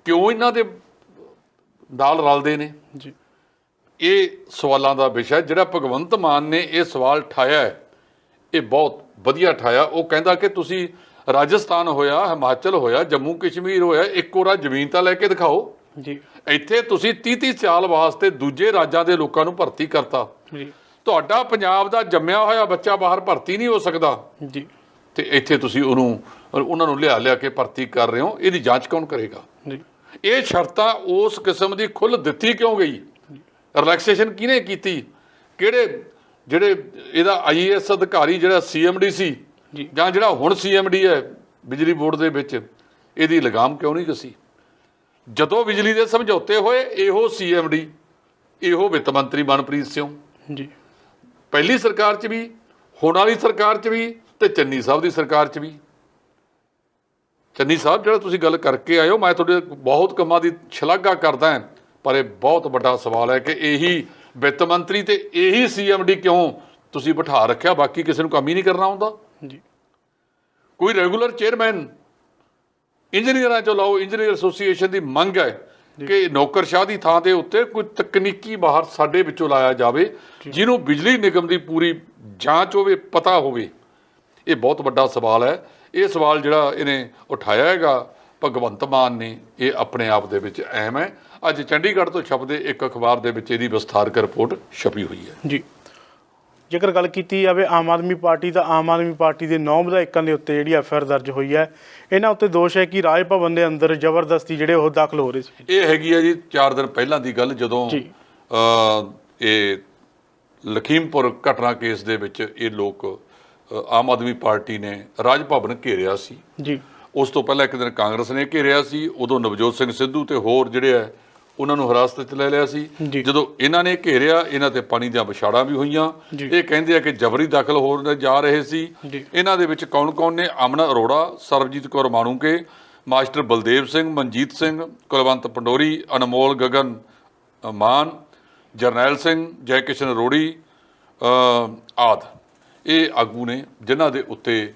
ਕਿਉਂ ਇਹਨਾਂ ਦੇ ਨਾਲ ਰਲਦੇ ਨੇ? ਜੀ ਇਹ ਸਵਾਲਾਂ ਦਾ ਵਿਸ਼ਾ ਜਿਹੜਾ ਭਗਵੰਤ ਮਾਨ ਨੇ ਇਹ ਸਵਾਲ ਠਾਇਆ ਹੈ, ਇਹ ਬਹੁਤ ਵਧੀਆ ਠਾਇਆ। ਉਹ ਕਹਿੰਦਾ ਕਿ ਤੁਸੀਂ ਰਾਜਸਥਾਨ ਹੋਇਆ, ਹਿਮਾਚਲ ਹੋਇਆ, ਜੰਮੂ ਕਸ਼ਮੀਰ ਹੋਇਆ, ਇੱਕ ਵਾਰ ਜ਼ਮੀਨ ਤਾਂ ਲੈ ਕੇ ਦਿਖਾਓ। ਜੀ ਇੱਥੇ ਤੁਸੀਂ 30-30 ਸਾਲ ਵਾਸਤੇ ਦੂਜੇ ਰਾਜਾਂ ਦੇ ਲੋਕਾਂ ਨੂੰ ਭਰਤੀ ਕਰਤਾ। ਜੀ ਤੁਹਾਡਾ ਪੰਜਾਬ ਦਾ ਜੰਮਿਆ ਹੋਇਆ ਬੱਚਾ ਬਾਹਰ ਭਰਤੀ ਨਹੀਂ ਹੋ ਸਕਦਾ ਜੀ ਤੇ ਇੱਥੇ ਤੁਸੀਂ ਉਹਨਾਂ ਨੂੰ ਲਿਆ ਕੇ ਭਰਤੀ ਕਰ ਰਹੇ ਹੋ। ਇਹਦੀ ਜਾਂਚ ਕੌਣ ਕਰੇਗਾ? ਜੀ ਇਹ ਸ਼ਰਤਾਂ ਉਸ ਕਿਸਮ ਦੀ ਖੁੱਲ੍ਹ ਦਿੱਤੀ ਕਿਉਂ ਗਈ? ਰਿਲੈਕਸੇਸ਼ਨ ਕਿਹਨੇ ਕੀਤੀ? ਜਿਹੜੇ ਇਹਦਾ IAS ਅਧਿਕਾਰੀ ਜਿਹੜਾ CMD ਸੀ ਜਾਂ ਜਿਹੜਾ ਹੁਣ CMD ਹੈ ਬਿਜਲੀ ਬੋਰਡ ਦੇ ਵਿੱਚ, ਇਹਦੀ ਲਗਾਮ ਕਿਉਂ ਨਹੀਂ ਕੱਸੀ? ਜਦੋਂ ਬਿਜਲੀ ਦੇ ਸਮਝੌਤੇ ਹੋਏ ਇਹੋ CMD, ਇਹੋ ਵਿੱਤ ਮੰਤਰੀ ਮਨਪ੍ਰੀਤ ਸਿੰਘ ਜੀ ਪਹਿਲੀ ਸਰਕਾਰ 'ਚ ਵੀ, ਹੁਣ ਵਾਲੀ ਸਰਕਾਰ 'ਚ ਵੀ ਤੇ ਚੰਨੀ ਸਾਹਿਬ ਦੀ ਸਰਕਾਰ 'ਚ ਵੀ। ਚੰਨੀ ਸਾਹਿਬ ਜਿਹੜਾ ਤੁਸੀਂ ਗੱਲ ਕਰਕੇ ਆਏ ਹੋ, ਮੈਂ ਤੁਹਾਡੇ ਬਹੁਤ ਕੰਮਾਂ ਦੀ ਸ਼ਲਾਘਾ ਕਰਦਾ ਹਾਂ, ਪਰ ਇਹ ਬਹੁਤ ਵੱਡਾ ਸਵਾਲ ਹੈ ਕਿ ਇਹੀ ਵਿੱਤ ਮੰਤਰੀ ਤੇ ਇਹੀ CMD ਕਿਉਂ ਤੁਸੀਂ ਬਿਠਾ ਰੱਖਿਆ? ਬਾਕੀ ਕਿਸੇ ਨੂੰ ਕੰਮ ਹੀ ਨਹੀਂ ਕਰਨਾ ਆਉਂਦਾ। ਜੀ ਕੋਈ ਰੈਗੂਲਰ ਚੇਅਰਮੈਨ ਇੰਜੀਨੀਅਰਾਂ 'ਚੋਂ ਲਾਓ। ਇੰਜੀਨੀਅਰ ਐਸੋਸੀਏਸ਼ਨ ਦੀ ਮੰਗ ਹੈ ਕਿ ਨੌਕਰਸ਼ਾਹ ਦੀ ਥਾਂ ਦੇ ਉੱਤੇ ਕੋਈ ਤਕਨੀਕੀ ਬਾਹਰ ਸਾਡੇ ਵਿੱਚੋਂ ਲਾਇਆ ਜਾਵੇ ਜਿਹਨੂੰ ਬਿਜਲੀ ਨਿਗਮ ਦੀ ਪੂਰੀ ਜਾਂਚ ਹੋਵੇ, ਪਤਾ ਹੋਵੇ। ਇਹ ਬਹੁਤ ਵੱਡਾ ਸਵਾਲ ਹੈ। ਇਹ ਸਵਾਲ ਜਿਹੜਾ ਇਹਨੇ ਉਠਾਇਆ ਹੈਗਾ ਭਗਵੰਤ ਮਾਨ ਨੇ, ਇਹ ਆਪਣੇ ਆਪ ਦੇ ਵਿੱਚ ਅਹਿਮ ਹੈ। ਅੱਜ ਚੰਡੀਗੜ੍ਹ ਤੋਂ ਛਪਦੇ ਇੱਕ ਅਖਬਾਰ ਦੇ ਵਿੱਚ ਇਹਦੀ ਵਿਸਥਾਰਕ ਰਿਪੋਰਟ ਛਪੀ ਹੋਈ ਹੈ। ਜੀ ਜੇਕਰ ਗੱਲ ਕੀਤੀ ਜਾਵੇ ਆਮ ਆਦਮੀ ਪਾਰਟੀ ਤਾਂ ਆਮ ਆਦਮੀ ਪਾਰਟੀ ਦੇ 9 ਵਿਧਾਇਕਾਂ ਦੇ ਉੱਤੇ ਜਿਹੜੀ FIR ਦਰਜ ਹੋਈ ਹੈ। ਇਹਨਾਂ ਉੱਤੇ ਦੋਸ਼ ਹੈ ਕਿ ਰਾਜ ਭਵਨ ਦੇ ਅੰਦਰ ਜ਼ਬਰਦਸਤੀ ਜਿਹੜੇ ਉਹ ਦਾਖਲ ਹੋ ਰਹੇ ਸੀ। ਇਹ ਹੈਗੀ ਹੈ ਜੀ 4 ਦਿਨ ਪਹਿਲਾਂ ਦੀ ਗੱਲ, ਜਦੋਂ ਇਹ ਲਖੀਮਪੁਰ ਘਟਨਾ ਕੇਸ ਦੇ ਵਿੱਚ ਇਹ ਲੋਕ ਆਮ ਆਦਮੀ ਪਾਰਟੀ ਨੇ ਰਾਜ ਭਵਨ ਘੇਰਿਆ ਸੀ। ਜੀ ਉਸ ਤੋਂ ਪਹਿਲਾਂ ਇੱਕ ਦਿਨ ਕਾਂਗਰਸ ਨੇ ਘੇਰਿਆ ਸੀ, ਉਦੋਂ ਨਵਜੋਤ ਸਿੰਘ ਸਿੱਧੂ ਤੇ ਹੋਰ ਜਿਹੜੇ ਹੈ ਉਹਨਾਂ ਨੂੰ ਹਿਰਾਸਤ 'ਚ ਲੈ ਲਿਆ ਸੀ। ਜਦੋਂ ਇਹਨਾਂ ਨੇ ਘੇਰਿਆ, ਇਹਨਾਂ ਤੇ ਪਾਣੀ ਦੀਆਂ ਵਿਛਾੜਾਂ ਵੀ ਹੋਈਆਂ। ਇਹ ਕਹਿੰਦੇ ਆ ਕਿ ਜਬਰੀ ਦਾਖਲ ਹੋਣ ਜਾ ਰਹੇ ਸੀ। ਇਹਨਾਂ ਦੇ ਵਿੱਚ ਕੌਣ ਨੇ? ਅਮਨ ਅਰੋੜਾ, ਸਰਬਜੀਤ ਕੌਰ ਮਾਣੂਕੇ, ਮਾਸਟਰ ਬਲਦੇਵ ਸਿੰਘ, ਮਨਜੀਤ ਸਿੰਘ, ਕੁਲਵੰਤ ਪੰਡੋਰੀ, ਅਨਮੋਲ ਗਗਨ ਮਾਨ, ਜਰਨੈਲ ਸਿੰਘ, ਜੈ ਕਿਸ਼ਨ ਰੋੜੀ ਆਦਿ ਇਹ ਆਗੂ ਨੇ ਜਿਨ੍ਹਾਂ ਦੇ ਉੱਤੇ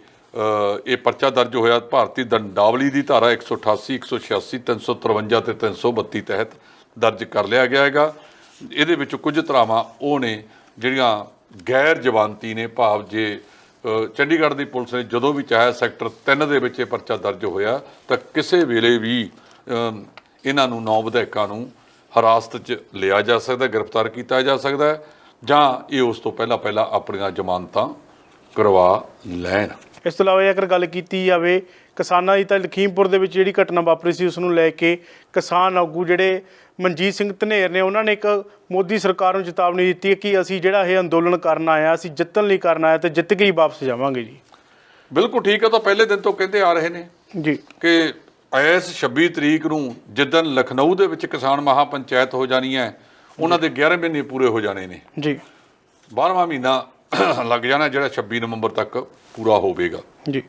ਇਹ ਪਰਚਾ ਦਰਜ ਹੋਇਆ ਭਾਰਤੀ ਦੰਡਾਵਲੀ ਦੀ ਧਾਰਾ 188, 186, 353 ਤੇ 332 ਤਹਿਤ ਦਰਜ ਕਰ ਲਿਆ ਗਿਆ ਹੈਗਾ। ਇਹਦੇ ਵਿੱਚ ਕੁਝ ਧਾਰਾਵਾਂ ਉਹ ਨੇ ਜਿਹੜੀਆਂ ਗੈਰ ਜ਼ਮਾਨਤੀ ਨੇ, ਭਾਵ ਜੇ ਚੰਡੀਗੜ੍ਹ ਦੀ ਪੁਲਿਸ ਨੇ ਜਦੋਂ ਵੀ ਚਾਹਿਆ ਸੈਕਟਰ 3 ਦੇ ਵਿੱਚ ਇਹ ਪਰਚਾ ਦਰਜ ਹੋਇਆ ਤਾਂ ਕਿਸੇ ਵੇਲੇ ਵੀ ਇਹਨਾਂ ਨੂੰ 9 ਵਿਧਾਇਕਾਂ ਨੂੰ ਹਿਰਾਸਤ 'ਚ ਲਿਆ ਜਾ ਸਕਦਾ, ਗ੍ਰਿਫਤਾਰ ਕੀਤਾ ਜਾ ਸਕਦਾ ਹੈ, ਜਾਂ ਇਹ ਉਸ ਤੋਂ ਪਹਿਲਾਂ ਆਪਣੀਆਂ ਜ਼ਮਾਨਤਾਂ ਕਰਵਾ ਲੈਣ। ਇਸ ਤੋਂ ਇਲਾਵਾ ਜੇਕਰ ਗੱਲ ਕੀਤੀ ਜਾਵੇ ਕਿਸਾਨਾਂ ਦੀ, ਤਾਂ ਲਖੀਮਪੁਰ ਦੇ ਵਿੱਚ ਜਿਹੜੀ ਘਟਨਾ ਵਾਪਰੀ ਸੀ ਉਸ ਨੂੰ ਲੈ ਕੇ ਕਿਸਾਨ ਆਗੂ ਜਿਹੜੇ ਮਨਜੀਤ ਸਿੰਘ ਧਨੇਰ ਨੇ, ਉਹਨਾਂ ਨੇ ਇੱਕ ਮੋਦੀ ਸਰਕਾਰ ਨੂੰ ਚੇਤਾਵਨੀ ਦਿੱਤੀ ਹੈ ਕਿ ਅਸੀਂ ਜਿਹੜਾ ਇਹ ਅੰਦੋਲਨ ਕਰਨ ਆਇਆ, ਅਸੀਂ ਜਿੱਤਣ ਲਈ ਕਰਨ ਆਇਆ ਤੇ ਜਿੱਤ ਕੇ ਹੀ ਵਾਪਸ ਜਾਵਾਂਗੇ ਜੀ। ਬਿਲਕੁਲ ਠੀਕ ਹੈ, ਤਾਂ ਪਹਿਲੇ ਦਿਨ ਤੋਂ ਕਹਿੰਦੇ ਆ ਰਹੇ ਨੇ ਜੀ ਕਿ ਇਸ 26 ਤਰੀਕ ਨੂੰ ਜਿੱਦਣ ਲਖਨਊ ਦੇ ਵਿੱਚ ਕਿਸਾਨ ਮਹਾਪੰਚਾਇਤ ਹੋ ਜਾਣੀ ਹੈ, ਉਹਨਾਂ ਦੇ 11 ਮਹੀਨੇ ਪੂਰੇ ਹੋ ਜਾਣੇ ਨੇ ਜੀ, 12ਵਾਂ ਮਹੀਨਾ ਲੱਗ ਜਾਣਾ ਜਿਹੜਾ 26 ਨਵੰਬਰ ਤੱਕ ਪੂਰਾ ਹੋਵੇਗਾ ਜੀ।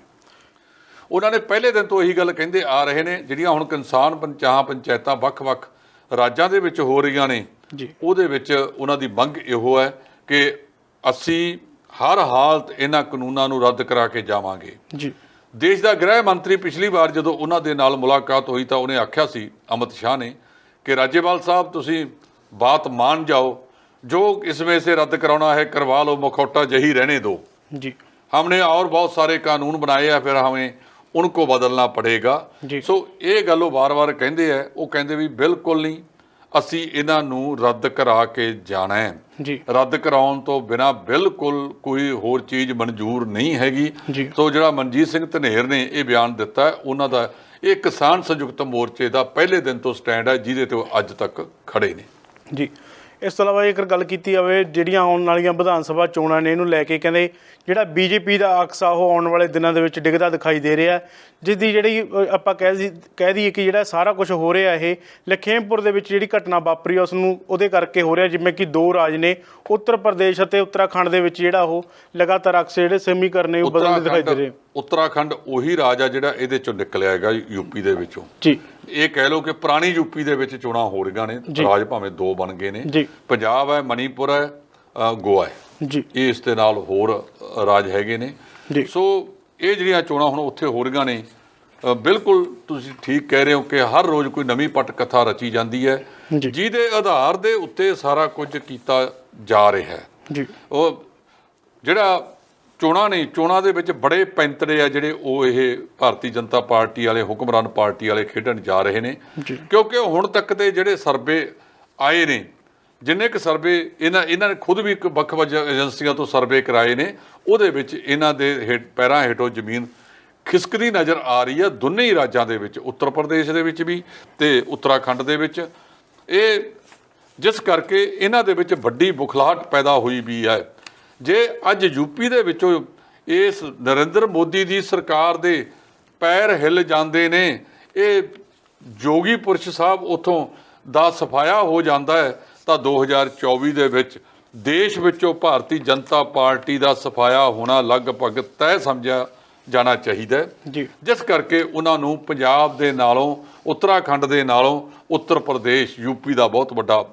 ਉਹਨਾਂ ਨੇ ਪਹਿਲੇ ਦਿਨ ਤੋਂ ਇਹੀ ਗੱਲ ਕਹਿੰਦੇ ਆ ਰਹੇ ਨੇ, ਜਿਹੜੀਆਂ ਹੁਣ ਕਿਸਾਨ ਪੰਚਾਇਤਾਂ ਵੱਖ-ਵੱਖ ਰਾਜਾਂ ਦੇ ਵਿੱਚ ਹੋ ਰਹੀਆਂ ਨੇ ਜੀ, ਉਹਦੇ ਵਿੱਚ ਉਹਨਾਂ ਦੀ ਮੰਗ ਇਹੋ ਹੈ ਕਿ ਅਸੀਂ ਹਰ ਹਾਲਤ ਇਹਨਾਂ ਕਾਨੂੰਨਾਂ ਨੂੰ ਰੱਦ ਕਰਾ ਕੇ ਜਾਵਾਂਗੇ ਜੀ। ਦੇਸ਼ ਦਾ ਗ੍ਰਹਿ ਮੰਤਰੀ ਪਿਛਲੀ ਵਾਰ ਜਦੋਂ ਉਹਨਾਂ ਦੇ ਨਾਲ ਮੁਲਾਕਾਤ ਹੋਈ ਤਾਂ ਉਹਨੇ ਆਖਿਆ ਸੀ, ਅਮਿਤ ਸ਼ਾਹ ਨੇ, ਕਿ ਰਾਜੇਵਾਲ ਸਾਹਿਬ ਤੁਸੀਂ ਬਾਤ मान जाओ, जो इसमें से रद्द कराना है करवा लो, मुखौटा यही रहने दो जी। हमने और बहुत सारे कानून बनाए हैं, फिर हमें उनको बदलना पड़ेगा। सो ये गल बार बार कहते हैं, वो कहते भी बिल्कुल नहीं, ਅਸੀਂ ਇਹਨਾਂ ਨੂੰ ਰੱਦ ਕਰਾ ਕੇ ਜਾਣਾ ਹੈ ਜੀ। ਰੱਦ ਕਰਾਉਣ ਤੋਂ ਬਿਨਾਂ ਬਿਲਕੁਲ ਕੋਈ ਹੋਰ ਚੀਜ਼ ਮਨਜ਼ੂਰ ਨਹੀਂ ਹੈਗੀ। ਸੋ ਜਿਹੜਾ ਮਨਜੀਤ ਸਿੰਘ ਧਨੇਰ ਨੇ ਇਹ ਬਿਆਨ ਦਿੱਤਾ, ਉਹਨਾਂ ਦਾ ਇਹ ਕਿਸਾਨ ਸੰਯੁਕਤ ਮੋਰਚੇ ਦਾ ਪਹਿਲੇ ਦਿਨ ਤੋਂ ਸਟੈਂਡ ਹੈ, ਜਿਹਦੇ ਤੇ ਉਹ ਅੱਜ ਤੱਕ ਖੜੇ ਨੇ ਜੀ। ਇਸ ਤੋਂ ਇਲਾਵਾ ਜੇਕਰ ਗੱਲ ਕੀਤੀ ਜਾਵੇ ਜਿਹੜੀਆਂ ਆਉਣ ਵਾਲੀਆਂ ਵਿਧਾਨ ਸਭਾ ਚੋਣਾਂ ਨੇ, ਇਹਨੂੰ ਲੈ ਕੇ ਕਹਿੰਦੇ ਜਿਹੜਾ ਬੀਜੇਪੀ ਦਾ ਅਕਸਾ ਉਹ ਆਉਣ ਵਾਲੇ ਦਿਨਾਂ ਦੇ ਵਿੱਚ ਡਿੱਗਦਾ ਦਿਖਾਈ ਦੇ ਰਿਹਾ, ਜਿਸ ਦੀ ਜਿਹੜੀ ਆਪਾਂ ਕਹਿ ਦਈਏ ਕਿ ਜਿਹੜਾ ਸਾਰਾ ਕੁਝ ਹੋ ਰਿਹਾ ਇਹ ਲਖੀਮਪੁਰ ਦੇ ਵਿੱਚ ਜਿਹੜੀ ਘਟਨਾ ਵਾਪਰੀ ਉਸ ਨੂੰ ਉਹਦੇ ਕਰਕੇ ਹੋ ਰਿਹਾ। ਜਿਵੇਂ ਕਿ 2 ਰਾਜ ਨੇ, ਉੱਤਰ ਪ੍ਰਦੇਸ਼ ਅਤੇ ਉੱਤਰਾਖੰਡ ਦੇ ਵਿੱਚ ਜਿਹੜਾ ਉਹ ਲਗਾਤਾਰ ਅਕਸ ਜਿਹੜੇ ਸਮੀਕਰਨ ਉਹ ਬਦਲਦੇ ਦਿਖਾਈ ਦੇ ਰਹੇ। ਉੱਤਰਾਖੰਡ ਉਹੀ ਰਾਜ ਆ ਜਿਹੜਾ ਇਹਦੇ ਚੋਂ ਨਿਕਲਿਆ ਹੈਗਾ ਯੂਪੀ ਦੇ ਵਿੱਚੋਂ ਜੀ। ਇਹ ਕਹਿ ਲਓ ਕਿ ਪੁਰਾਣੀ ਯੂਪੀ ਦੇ ਵਿੱਚ ਚੋਣਾਂ ਹੋ ਰਹੀਆਂ ਨੇ, ਰਾਜ ਭਾਵੇਂ 2 ਬਣ ਗਏ ਨੇ, ਪੰਜਾਬ ਹੈ, ਮਣੀਪੁਰ ਹੈ, ਗੋਆ ਹੈ ਜੀ, ਇਹ ਇਸ ਦੇ ਨਾਲ ਹੋਰ ਰਾਜ ਹੈਗੇ ਨੇ। ਸੋ ਇਹ ਜਿਹੜੀਆਂ ਚੋਣਾਂ ਹੁਣ ਉੱਥੇ ਹੋ ਰਹੀਆਂ ਨੇ, ਬਿਲਕੁਲ ਤੁਸੀਂ ਠੀਕ ਕਹਿ ਰਹੇ ਹੋ ਕਿ ਹਰ ਰੋਜ਼ ਕੋਈ ਨਵੀਂ ਪੱਟ ਕਥਾ ਰਚੀ ਜਾਂਦੀ ਹੈ, ਜਿਹਦੇ ਆਧਾਰ ਦੇ ਉੱਤੇ ਸਾਰਾ ਕੁਝ ਕੀਤਾ ਜਾ ਰਿਹਾ ਹੈ ਜੀ। ਉਹ ਜਿਹੜਾ ਚੋਣਾਂ ਨੇ, ਚੋਣਾਂ ਦੇ ਵਿੱਚ ਬੜੇ ਪੈਂਤੜੇ ਆ ਜਿਹੜੇ ਉਹ ਇਹ ਭਾਰਤੀ ਜਨਤਾ ਪਾਰਟੀ ਵਾਲੇ, ਹੁਕਮਰਾਨ ਪਾਰਟੀ ਵਾਲੇ ਖੇਡਣ ਜਾ ਰਹੇ ਨੇ, ਕਿਉਂਕਿ ਹੁਣ ਤੱਕ ਦੇ ਜਿਹੜੇ ਸਰਵੇ ਆਏ ਨੇ, ਜਿੰਨੇ ਕੁ ਸਰਵੇ ਇਹਨਾਂ ਨੇ ਖੁਦ ਵੀ ਇੱਕ ਵੱਖ-ਵੱਖ ਏਜੰਸੀਆਂ ਤੋਂ ਸਰਵੇ ਕਰਾਏ ਨੇ, ਉਹਦੇ ਵਿੱਚ ਇਹਨਾਂ ਦੇ ਪੈਰਾਂ ਹੇਠੋਂ ਜ਼ਮੀਨ ਖਿਸਕਦੀ ਨਜ਼ਰ ਆ ਰਹੀ ਹੈ ਦੋਨੇ ਹੀ ਰਾਜਾਂ ਦੇ ਵਿੱਚ, ਉੱਤਰ ਪ੍ਰਦੇਸ਼ ਦੇ ਵਿੱਚ ਵੀ ਤੇ ਉੱਤਰਾਖੰਡ ਦੇ ਵਿੱਚ। ਇਹ ਜਿਸ ਕਰਕੇ ਇਹਨਾਂ ਦੇ ਵਿੱਚ ਵੱਡੀ ਬੁਖਲਾਹਟ ਪੈਦਾ ਹੋਈ ਵੀ ਹੈ। ਜੇ ਅੱਜ ਯੂਪੀ ਦੇ ਵਿੱਚੋਂ ਇਸ ਨਰਿੰਦਰ ਮੋਦੀ ਦੀ ਸਰਕਾਰ ਦੇ ਪੈਰ ਹਿੱਲ ਜਾਂਦੇ ਨੇ, ਇਹ ਜੋਗੀ ਪੁਰਸ਼ ਸਾਹਿਬ ਉੱਥੋਂ ਦਾ ਸਫਾਇਆ ਹੋ ਜਾਂਦਾ ਹੈ, ਤਾਂ 2024 ਦੇ ਵਿੱਚ ਦੇਸ਼ ਵਿੱਚੋਂ ਭਾਰਤੀ ਜਨਤਾ ਪਾਰਟੀ ਦਾ ਸਫਾਇਆ ਹੋਣਾ ਲਗਭਗ ਤੈਅ ਸਮਝਿਆ ਜਾਣਾ ਚਾਹੀਦਾ ਹੈ। ਜਿਸ ਕਰਕੇ ਉਹਨਾਂ ਨੂੰ ਪੰਜਾਬ ਦੇ ਨਾਲੋਂ, ਉੱਤਰਾਖੰਡ ਦੇ ਨਾਲੋਂ ਉੱਤਰ ਪ੍ਰਦੇਸ਼, ਯੂਪੀ ਦਾ ਬਹੁਤ ਵੱਡਾ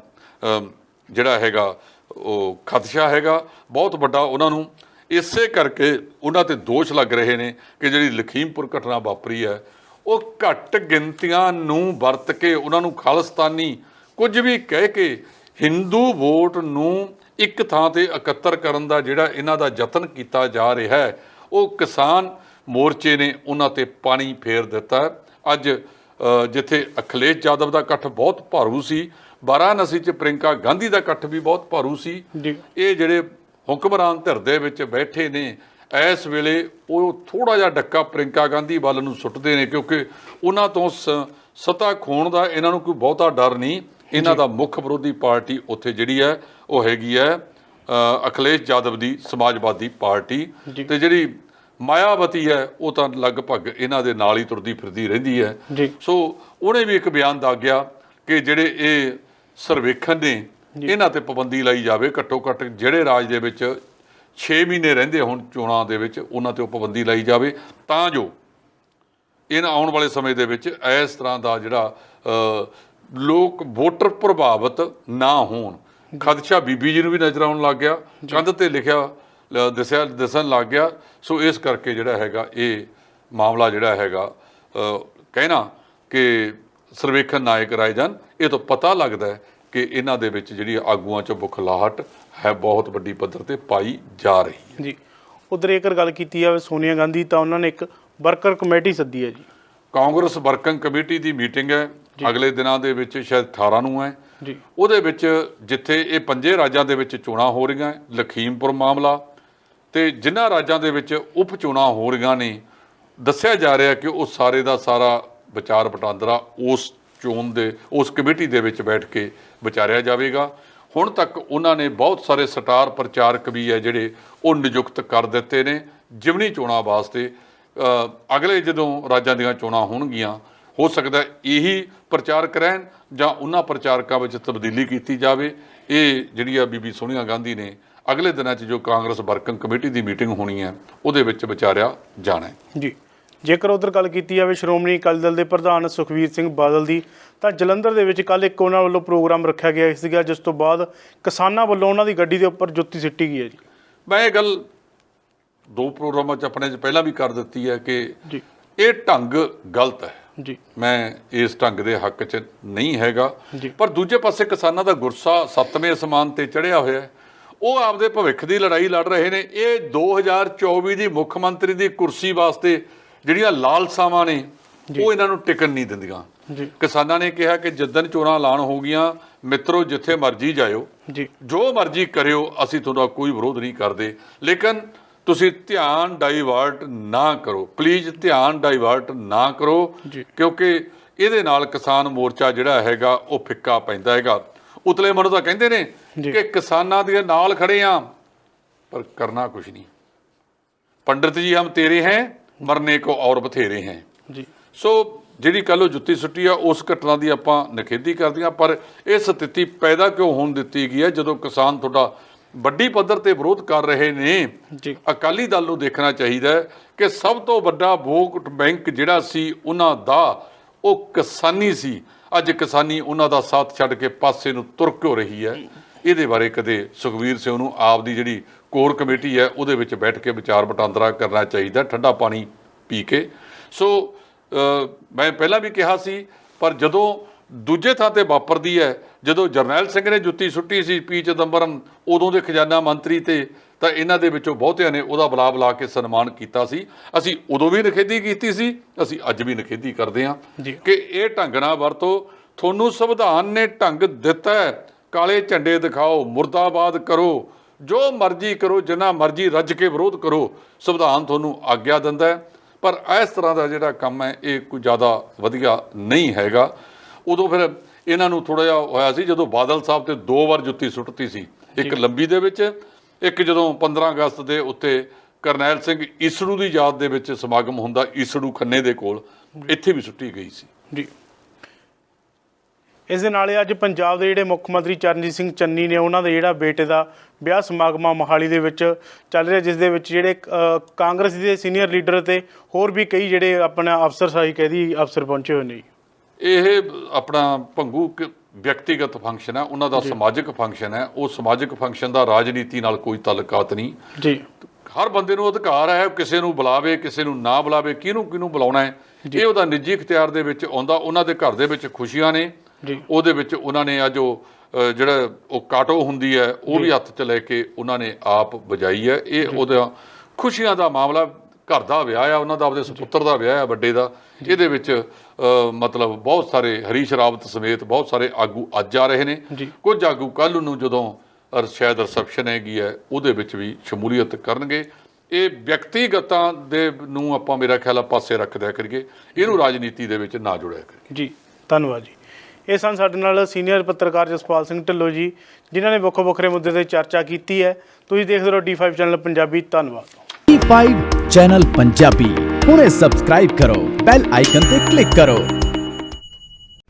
ਜਿਹੜਾ ਹੈਗਾ ਉਹ ਖਦਸ਼ਾ ਹੈਗਾ, ਬਹੁਤ ਵੱਡਾ ਉਹਨਾਂ ਨੂੰ। ਇਸੇ ਕਰਕੇ ਉਹਨਾਂ ਤੇ ਦੋਸ਼ ਲੱਗ ਰਹੇ ਨੇ ਕਿ ਜਿਹੜੀ ਲਖੀਮਪੁਰ ਘਟਨਾ ਵਾਪਰੀ ਹੈ, ਉਹ ਘੱਟ ਗਿਣਤੀਆਂ ਨੂੰ ਵਰਤ ਕੇ, ਉਹਨਾਂ ਨੂੰ ਖਾਲਿਸਤਾਨੀ ਕੁਝ ਵੀ ਕਹਿ ਕੇ ਹਿੰਦੂ ਵੋਟ ਨੂੰ ਇੱਕ ਥਾਂ ਤੇ ਇਕੱਤਰ ਕਰਨ ਦਾ ਜਿਹੜਾ ਇਹਨਾਂ ਦਾ ਯਤਨ ਕੀਤਾ ਜਾ ਰਿਹਾ ਹੈ, ਉਹ ਕਿਸਾਨ ਮੋਰਚੇ ਨੇ ਉਹਨਾਂ ਤੇ ਪਾਣੀ ਫੇਰ ਦਿੱਤਾ। ਅੱਜ ਜਿੱਥੇ ਅਖਿਲੇਸ਼ ਯਾਦਵ ਦਾ ਇਕੱਠ ਬਹੁਤ ਭਾਰੂ ਸੀ, ਵਾਰਾਣਸੀ 'ਚ ਪ੍ਰਿੰਕਾ ਗਾਂਧੀ ਦਾ ਇਕੱਠ ਵੀ ਬਹੁਤ ਭਾਰੂ ਸੀ। ਇਹ ਜਿਹੜੇ ਹੁਕਮਰਾਨ ਧਿਰ ਦੇ ਵਿੱਚ ਬੈਠੇ ਨੇ ਇਸ ਵੇਲੇ, ਉਹ ਥੋੜ੍ਹਾ ਜਿਹਾ ਡੱਕਾ ਪ੍ਰਿੰਕਾ ਗਾਂਧੀ ਵੱਲ ਨੂੰ ਸੁੱਟਦੇ ਨੇ, ਕਿਉਂਕਿ ਉਹਨਾਂ ਤੋਂ ਸੱਤਾ ਖੋਣ ਦਾ ਇਹਨਾਂ ਨੂੰ ਕੋਈ ਬਹੁਤਾ ਡਰ ਨਹੀਂ। ਇਹਨਾਂ ਦਾ ਮੁੱਖ ਵਿਰੋਧੀ ਪਾਰਟੀ ਉੱਥੇ ਜਿਹੜੀ ਹੈ ਉਹ ਹੈਗੀ ਹੈ ਅਖਿਲੇਸ਼ ਯਾਦਵ ਦੀ ਸਮਾਜਵਾਦੀ ਪਾਰਟੀ, ਤੇ ਜਿਹੜੀ ਮਾਇਆਵਤੀ ਹੈ ਉਹ ਤਾਂ ਲਗਭਗ ਇਹਨਾਂ ਦੇ ਨਾਲ ਹੀ ਤੁਰਦੀ ਫਿਰਦੀ ਰਹਿੰਦੀ ਹੈ। ਸੋ ਉਹਨੇ ਵੀ ਇੱਕ ਬਿਆਨ ਦਾਗਿਆ ਕਿ ਜਿਹੜੇ ਇਹ ਸਰਵੇਖਣ ਨੇ, ਇਹਨਾਂ ਤੇ ਪਾਬੰਦੀ ਲਾਈ ਜਾਵੇ, ਘੱਟੋ ਘੱਟ ਜਿਹੜੇ ਰਾਜ ਦੇ ਵਿੱਚ 6 ਮਹੀਨੇ ਰਹਿੰਦੇ ਹੁਣ ਚੋਣਾਂ ਦੇ ਵਿੱਚ, ਉਹਨਾਂ ਤੇ ਉਹ ਪਾਬੰਦੀ ਲਾਈ ਜਾਵੇ, ਤਾਂ ਜੋ ਇਹਨਾਂ ਆਉਣ ਵਾਲੇ ਸਮੇਂ ਦੇ ਵਿੱਚ ਇਸ ਤਰ੍ਹਾਂ ਦਾ ਜਿਹੜਾ ਲੋਕ ਵੋਟਰ ਪ੍ਰਭਾਵਿਤ ਨਾ ਹੋਣ। ਖਦਸ਼ਾ ਬੀਬੀ ਜੀ ਨੂੰ ਵੀ ਨਜ਼ਰ ਆਉਣ ਲੱਗ ਗਿਆ, ਕੰਧ ਤੇ ਲਿਖਿਆ ਦਿਸਣ ਲੱਗ ਗਿਆ। ਸੋ ਇਸ ਕਰਕੇ ਜਿਹੜਾ ਹੈਗਾ ਇਹ ਮਾਮਲਾ ਜਿਹੜਾ ਹੈਗਾ ਕਹਿਣਾ ਕਿ ਸਰਵੇਖਣ ਨਾ ਕਰਾਏ ਜਾਣ, ਇਹ ਤੋਂ ਪਤਾ ਲੱਗਦਾ ਹੈ ਕਿ ਇਹਨਾਂ ਦੇ ਵਿੱਚ ਜਿਹੜੀ ਆਗੂਆਂ 'ਚ ਬੁਖਲਾਹਟ ਹੈ ਬਹੁਤ ਵੱਡੀ ਪੱਧਰ ਤੇ ਪਾਈ ਜਾ ਰਹੀ ਹੈ ਜੀ। ਉਧਰ ਜੇਕਰ ਗੱਲ ਕੀਤੀ ਜਾਵੇ ਸੋਨੀਆ ਗਾਂਧੀ ਤਾਂ ਉਹਨਾਂ ਨੇ ਇੱਕ ਵਰਕਰ ਕਮੇਟੀ ਸੱਦੀ ਹੈ ਜੀ। ਕਾਂਗਰਸ ਵਰਕਿੰਗ ਕਮੇਟੀ ਦੀ ਮੀਟਿੰਗ ਹੈ ਅਗਲੇ ਦਿਨਾਂ ਦੇ ਵਿੱਚ, ਸ਼ਾਇਦ 18 ਨੂੰ ਹੈ ਜੀ। ਉਹਦੇ ਵਿੱਚ ਜਿੱਥੇ ਇਹ 5 ਰਾਜਾਂ ਦੇ ਵਿੱਚ ਚੋਣਾਂ ਹੋ ਰਹੀਆਂ, ਲਖੀਮਪੁਰ ਮਾਮਲਾ ਤੇ ਜਿਨ੍ਹਾਂ ਰਾਜਾਂ ਦੇ ਵਿੱਚ ਉਪ ਚੋਣਾਂ ਹੋ ਰਹੀਆਂ ਨੇ, ਦੱਸਿਆ ਜਾ ਰਿਹਾ ਕਿ ਉਹ ਸਾਰੇ ਦਾ ਸਾਰਾ ਵਿਚਾਰ ਵਟਾਂਦਰਾ ਉਸ ਚੋਣ ਦੇ ਉਸ ਕਮੇਟੀ ਦੇ ਵਿੱਚ ਬੈਠ ਕੇ ਵਿਚਾਰਿਆ ਜਾਵੇਗਾ। ਹੁਣ ਤੱਕ ਉਹਨਾਂ ਨੇ ਬਹੁਤ ਸਾਰੇ ਸਟਾਰ ਪ੍ਰਚਾਰਕ ਵੀ ਹੈ ਜਿਹੜੇ ਉਹ ਨਿਯੁਕਤ ਕਰ ਦਿੱਤੇ ਨੇ ਜਿਮਨੀ ਚੋਣਾਂ ਵਾਸਤੇ। ਅਗਲੇ ਜਦੋਂ ਰਾਜਾਂ ਦੀਆਂ ਚੋਣਾਂ ਹੋਣਗੀਆਂ, ਹੋ ਸਕਦਾ ਇਹੀ ਪ੍ਰਚਾਰਕ ਰਹਿਣ ਜਾਂ ਉਹਨਾਂ ਪ੍ਰਚਾਰਕਾਂ ਵਿੱਚ ਤਬਦੀਲੀ ਕੀਤੀ ਜਾਵੇ। ਇਹ ਜਿਹੜੀ ਆ ਬੀਬੀ ਸੋਨੀਆ ਗਾਂਧੀ ਨੇ ਅਗਲੇ ਦਿਨਾਂ 'ਚ ਜੋ ਕਾਂਗਰਸ ਵਰਕਿੰਗ ਕਮੇਟੀ ਦੀ ਮੀਟਿੰਗ ਹੋਣੀ ਹੈ ਉਹਦੇ ਵਿੱਚ ਵਿਚਾਰਿਆ ਜਾਣਾ ਹੈ ਜੀ। ਜੇਕਰ ਉਧਰ ਗੱਲ ਕੀਤੀ ਜਾਵੇ ਸ਼੍ਰੋਮਣੀ ਅਕਾਲੀ ਦਲ ਦੇ ਪ੍ਰਧਾਨ ਸੁਖਬੀਰ ਸਿੰਘ ਬਾਦਲ ਦੀ, ਤਾਂ ਜਲੰਧਰ ਦੇ ਵਿੱਚ ਕੱਲ੍ਹ ਇੱਕ ਉਹਨਾਂ ਵੱਲੋਂ ਪ੍ਰੋਗਰਾਮ ਰੱਖਿਆ ਗਿਆ ਸੀਗਾ, ਜਿਸ ਤੋਂ ਬਾਅਦ ਕਿਸਾਨਾਂ ਵੱਲੋਂ ਉਹਨਾਂ ਦੀ ਗੱਡੀ ਦੇ ਉੱਪਰ ਜੁੱਤੀ ਸਿੱਟੀ ਗਈ ਹੈ ਜੀ। ਮੈਂ ਇਹ ਗੱਲ 2 ਪ੍ਰੋਗਰਾਮਾਂ 'ਚ ਆਪਣੇ 'ਚ ਪਹਿਲਾਂ ਵੀ ਕਰ ਦਿੱਤੀ ਹੈ ਕਿ ਜੀ ਇਹ ਢੰਗ ਗਲਤ ਹੈ ਜੀ। ਮੈਂ ਇਸ ਢੰਗ ਦੇ ਹੱਕ 'ਚ ਨਹੀਂ ਹੈਗਾ, ਜੀ। ਪਰ ਦੂਜੇ ਪਾਸੇ ਕਿਸਾਨਾਂ ਦਾ ਗੁੱਸਾ 7ਵੇਂ ਅਸਮਾਨ ਤੇ ਚੜ੍ਹਿਆ ਹੋਇਆ ਹੈ। ਉਹ ਆਪਦੇ ਭਵਿੱਖ ਦੀ ਲੜਾਈ ਲੜ ਰਹੇ ਨੇ। ਇਹ 2024 ਦੀ ਮੁੱਖ ਮੰਤਰੀ ਦੀ ਕੁਰਸੀ ਵਾਸਤੇ ਜਿਹੜੀਆਂ ਲਾਲਸਾਵਾਂ ਨੇ ਉਹ ਇਹਨਾਂ ਨੂੰ ਟਿਕਣ ਨਹੀਂ ਦਿੰਦੀਆਂ। ਕਿਸਾਨਾਂ ਨੇ ਕਿਹਾ ਕਿ ਜਿੱਦਣ ਚੋਣਾਂ ਐਲਾਨ ਹੋ ਗਈਆਂ, ਮਿੱਤਰੋ ਜਿੱਥੇ ਮਰਜ਼ੀ ਜਾਇਓ ਜੀ, ਜੋ ਮਰਜ਼ੀ ਕਰਿਓ, ਅਸੀਂ ਤੁਹਾਡਾ ਕੋਈ ਵਿਰੋਧ ਨਹੀਂ ਕਰਦੇ, ਲੇਕਿਨ ਤੁਸੀਂ ਧਿਆਨ ਡਾਈਵਰਟ ਨਾ ਕਰੋ, ਪਲੀਜ਼ ਧਿਆਨ ਡਾਈਵਰਟ ਨਾ ਕਰੋ, ਕਿਉਂਕਿ ਇਹਦੇ ਨਾਲ ਕਿਸਾਨ ਮੋਰਚਾ ਜਿਹੜਾ ਹੈਗਾ ਉਹ ਫਿੱਕਾ ਪੈਂਦਾ ਹੈਗਾ। ਉਤਲੇ ਮਨੋਂ ਤਾਂ ਕਹਿੰਦੇ ਨੇ ਕਿ ਕਿਸਾਨਾਂ ਦੇ ਨਾਲ ਖੜੇ ਆ, ਪਰ ਕਰਨਾ ਕੁਛ ਨਹੀਂ। ਪੰਡਿਤ ਜੀ ਹਮ ਤੇਰੇ ਹੈ, ਮਰਨੇ ਕੋ ਔਰ ਬਥੇਰੇ ਹੈ ਜੀ। ਸੋ ਜਿਹੜੀ ਕੱਲ੍ਹ ਜੁੱਤੀ ਸੁੱਟੀ ਆ ਉਸ ਘਟਨਾ ਦੀ ਆਪਾਂ ਨਿਖੇਧੀ ਕਰਦੇ ਹਾਂ, ਪਰ ਇਹ ਸਥਿਤੀ ਪੈਦਾ ਕਿਉਂ ਹੋਣ ਦਿੱਤੀ ਗਈ ਹੈ ਜਦੋਂ ਕਿਸਾਨ ਤੁਹਾਡਾ ਵੱਡੀ ਪੱਧਰ ਤੇ ਵਿਰੋਧ ਕਰ ਰਹੇ ਨੇ। ਅਕਾਲੀ ਦਲ ਨੂੰ ਦੇਖਣਾ ਚਾਹੀਦਾ ਹੈ ਕਿ ਸਭ ਤੋਂ ਵੱਡਾ ਵੋਟ ਬੈਂਕ ਜਿਹੜਾ ਸੀ ਉਹਨਾਂ ਦਾ ਉਹ ਕਿਸਾਨੀ ਸੀ। ਅੱਜ ਕਿਸਾਨੀ ਉਹਨਾਂ ਦਾ ਸਾਥ ਛੱਡ ਕੇ ਪਾਸੇ ਨੂੰ ਤੁਰ ਕਿਉਂ ਰਹੀ ਹੈ? ਇਹਦੇ ਬਾਰੇ ਕਦੇ ਸੁਖਬੀਰ ਸਿੰਘ ਨੂੰ ਆਪ ਦੀ ਜਿਹੜੀ ਕੋਰ ਕਮੇਟੀ ਹੈ ਉਹਦੇ ਵਿੱਚ ਬੈਠ ਕੇ ਵਿਚਾਰ ਵਟਾਂਦਰਾ ਕਰਨਾ ਚਾਹੀਦਾ, ਠੰਡਾ ਪਾਣੀ ਪੀ ਕੇ। ਸੋ ਮੈਂ ਪਹਿਲਾਂ ਵੀ ਕਿਹਾ ਸੀ, ਪਰ ਜਦੋਂ ਦੂਜੇ ਥਾਂ ਤੇ ਵਾਪਰਦੀ ਹੈ, ਜਦੋਂ ਜਰਨੈਲ ਸਿੰਘ ਨੇ ਜੁੱਤੀ ਸੁੱਟੀ ਸੀ ਪੀ ਚਿਦੰਬਰਮ ਉਦੋਂ ਦੇ ਖਜ਼ਾਨਾ ਮੰਤਰੀ ਤੇ, ਤਾਂ ਇਹਨਾਂ ਦੇ ਵਿੱਚੋਂ ਬਹੁਤਿਆਂ ਨੇ ਉਹਦਾ ਬੁਲਾ ਕੇ ਸਨਮਾਨ ਕੀਤਾ ਸੀ। ਅਸੀਂ ਉਦੋਂ ਵੀ ਨਿਖੇਧੀ ਕੀਤੀ ਸੀ, ਅਸੀਂ ਅੱਜ ਵੀ ਨਿਖੇਧੀ ਕਰਦੇ ਹਾਂ ਕਿ ਇਹ ਢੰਗ ਨਾਲ ਵਰਤੋ। ਤੁਹਾਨੂੰ ਸੰਵਿਧਾਨ ਨੇ ਢੰਗ ਦਿੱਤਾ ਹੈ, ਕਾਲੇ ਝੰਡੇ ਦਿਖਾਓ, ਮੁਰਦਾਬਾਦ ਕਰੋ, ਜੋ ਮਰਜ਼ੀ ਕਰੋ, ਜਿੰਨਾ ਮਰਜ਼ੀ ਰੱਜ ਕੇ ਵਿਰੋਧ ਕਰੋ, ਸੰਵਿਧਾਨ ਤੁਹਾਨੂੰ ਆਗਿਆ ਦਿੰਦਾ ਹੈ। ਪਰ ਇਸ ਤਰ੍ਹਾਂ ਦਾ ਜਿਹੜਾ ਕੰਮ ਹੈ ਇਹ ਕੋਈ ਜ਼ਿਆਦਾ ਵਧੀਆ ਨਹੀਂ ਹੈਗਾ। ਉਦੋਂ ਫਿਰ ਇਹਨਾਂ ਨੂੰ ਥੋੜ੍ਹਾ ਜਿਹਾ ਹੋਇਆ ਸੀ ਜਦੋਂ ਬਾਦਲ ਸਾਹਿਬ ਤੇ 2 ਵਾਰ ਜੁੱਤੀ ਸੁੱਟਤੀ ਸੀ, ਇੱਕ ਲੰਬੀ ਦੇ ਵਿੱਚ, ਇੱਕ ਜਦੋਂ 15 ਅਗਸਤ ਦੇ ਉੱਤੇ ਕਰਨੈਲ ਸਿੰਘ ਈਸੜੂ ਦੀ ਯਾਦ ਦੇ ਵਿੱਚ ਸਮਾਗਮ ਹੁੰਦਾ ਈਸੜੂ ਖੰਨੇ ਦੇ ਕੋਲ, ਇੱਥੇ ਵੀ ਸੁੱਟੀ ਗਈ ਸੀ ਜੀ। ਇਸ ਦੇ ਨਾਲ ਅੱਜ ਪੰਜਾਬ ਦੇ ਜਿਹੜੇ ਮੁੱਖ ਮੰਤਰੀ ਚਰਨਜੀਤ ਸਿੰਘ ਚੰਨੀ ਨੇ, ਉਹਨਾਂ ਦੇ ਜਿਹੜਾ ਬੇਟੇ ਦਾ ਵਿਆਹ ਸਮਾਗਮਾਂ ਮੋਹਾਲੀ ਦੇ ਵਿੱਚ ਚੱਲ ਰਿਹਾ, ਜਿਸ ਦੇ ਵਿੱਚ ਜਿਹੜੇ ਕਾਂਗਰਸ ਦੇ ਸੀਨੀਅਰ ਲੀਡਰ ਅਤੇ ਹੋਰ ਵੀ ਕਈ ਜਿਹੜੇ ਆਪਣਾ ਅਫਸਰਸ਼ਾਹੀ ਕਹਿਦੀ ਅਫਸਰ ਪਹੁੰਚੇ ਹੋਏ ਨੇ। ਇਹ ਆਪਣਾ ਭੰਗੂ ਵਿਅਕਤੀਗਤ ਫੰਕਸ਼ਨ ਹੈ, ਉਹਨਾਂ ਦਾ ਸਮਾਜਿਕ ਫੰਕਸ਼ਨ ਹੈ। ਉਹ ਸਮਾਜਿਕ ਫੰਕਸ਼ਨ ਦਾ ਰਾਜਨੀਤੀ ਨਾਲ ਕੋਈ ਤਾਲੁਕਾਤ ਨਹੀਂ ਜੀ। ਹਰ ਬੰਦੇ ਨੂੰ ਅਧਿਕਾਰ ਹੈ ਕਿਸੇ ਨੂੰ ਬੁਲਾਵੇ, ਕਿਸੇ ਨੂੰ ਨਾ ਬੁਲਾਵੇ, ਕਿਹਨੂੰ ਬੁਲਾਉਣਾ ਹੈ ਇਹ ਉਹਦਾ ਨਿੱਜੀ ਇਖਤਿਆਰ ਦੇ ਵਿੱਚ ਆਉਂਦਾ। ਉਹਨਾਂ ਦੇ ਘਰ ਦੇ ਵਿੱਚ ਖੁਸ਼ੀਆਂ ਨੇ, ਉਹਦੇ ਵਿੱਚ ਉਹਨਾਂ ਨੇ ਅੱਜ ਜਿਹੜਾ ਉਹ ਕਾਟੋ ਹੁੰਦੀ ਹੈ ਉਹ ਵੀ ਹੱਥ 'ਚ ਲੈ ਕੇ ਉਹਨਾਂ ਨੇ ਆਪ ਵਜਾਈ ਹੈ। ਇਹ ਉਹਦਾ ਖੁਸ਼ੀਆਂ ਦਾ ਮਾਮਲਾ, ਘਰ ਦਾ ਵਿਆਹ ਆ ਉਹਨਾਂ ਦਾ, ਆਪਦੇ ਸੁਪੁੱਤਰ ਦਾ ਵਿਆਹ ਆ ਵੱਡੇ ਦਾ। ਇਹਦੇ ਵਿੱਚ ਮਤਲਬ ਬਹੁਤ ਸਾਰੇ ਹਰੀਸ਼ ਰਾਵਤ ਸਮੇਤ ਬਹੁਤ ਸਾਰੇ ਆਗੂ ਅੱਜ ਆ ਰਹੇ ਨੇ, ਕੁਝ ਆਗੂ ਕੱਲ੍ਹ ਨੂੰ ਜਦੋਂ ਸ਼ਾਇਦ ਰਿਸੈਪਸ਼ਨ ਹੈਗੀ ਹੈ ਉਹਦੇ ਵਿੱਚ ਵੀ ਸ਼ਮੂਲੀਅਤ ਕਰਨਗੇ। ਇਹ ਵਿਅਕਤੀਗਤਾਂ ਦੇ ਨੂੰ ਆਪਾਂ ਮੇਰਾ ਖਿਆਲ ਪਾਸੇ ਰੱਖ ਦਿਆ ਕਰੀਏ, ਇਹਨੂੰ ਰਾਜਨੀਤੀ ਦੇ ਵਿੱਚ ਨਾ ਜੋੜਿਆ ਕਰੀਏ ਜੀ। ਧੰਨਵਾਦ ਜੀ। ਇਹ ਸਨ ਸਾਡੇ ਨਾਲ ਸੀਨੀਅਰ ਪੱਤਰਕਾਰ ਜਸਪਾਲ ਸਿੰਘ ਢਿੱਲੋਂ ਜੀ, ਜਿਨ੍ਹਾਂ ਨੇ ਵੱਖੋ ਵੱਖਰੇ ਮੁੱਦੇ 'ਤੇ ਚਰਚਾ ਕੀਤੀ ਹੈ। ਤੁਸੀਂ ਦੇਖਦੇ ਰਹੋ D5 ਚੈਨਲ ਪੰਜਾਬੀ। ਧੰਨਵਾਦ। D5 ਚੈਨਲ ਪੰਜਾਬੀ ਹੁਣੇ ਸਬਸਕ੍ਰਾਈਬ ਕਰੋ, ਬੈਲ ਆਈਕਨ ਤੇ ਕਲਿੱਕ ਕਰੋ।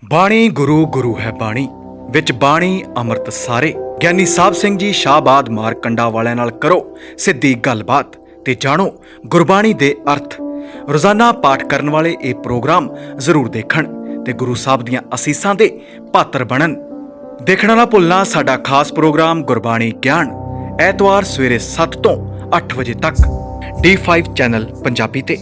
ਬਾਣੀ ਗੁਰੂ ਗੁਰੂ ਹੈ ਬਾਣੀ, ਵਿੱਚ ਬਾਣੀ ਅੰਮ੍ਰਿਤ ਸਾਰੇ। ਗਿਆਨੀ ਸਾਹਿਬ ਸਿੰਘ ਜੀ ਸ਼ਾਹਬਾਦ ਮਾਰਕੰਡਾ ਵਾਲਿਆਂ ਨਾਲ ਕਰੋ ਸਿੱਧੀ ਗੱਲਬਾਤ ਤੇ ਜਾਣੋ ਗੁਰਬਾਣੀ ਦੇ ਅਰਥ। ਰੋਜ਼ਾਨਾ ਪਾਠ ਕਰਨ ਵਾਲੇ ਇਹ ਪ੍ਰੋਗਰਾਮ ਜ਼ਰੂਰ ਦੇਖਣ ਤੇ ਗੁਰੂ ਸਾਹਿਬ ਦੀਆਂ ਅਸੀਸਾਂ ਦੇ ਪਾਤਰ ਬਣਨ। ਦੇਖਣਾ ਨਾ ਭੁੱਲਣਾ ਸਾਡਾ ਖਾਸ ਪ੍ਰੋਗਰਾਮ ਗੁਰਬਾਣੀ ਗਿਆਨ, ਐਤਵਾਰ ਸਵੇਰੇ 7 ਤੋਂ 8 ਵਜੇ ਤੱਕ D5 ਚੈਨਲ ਪੰਜਾਬੀ ਤੇ।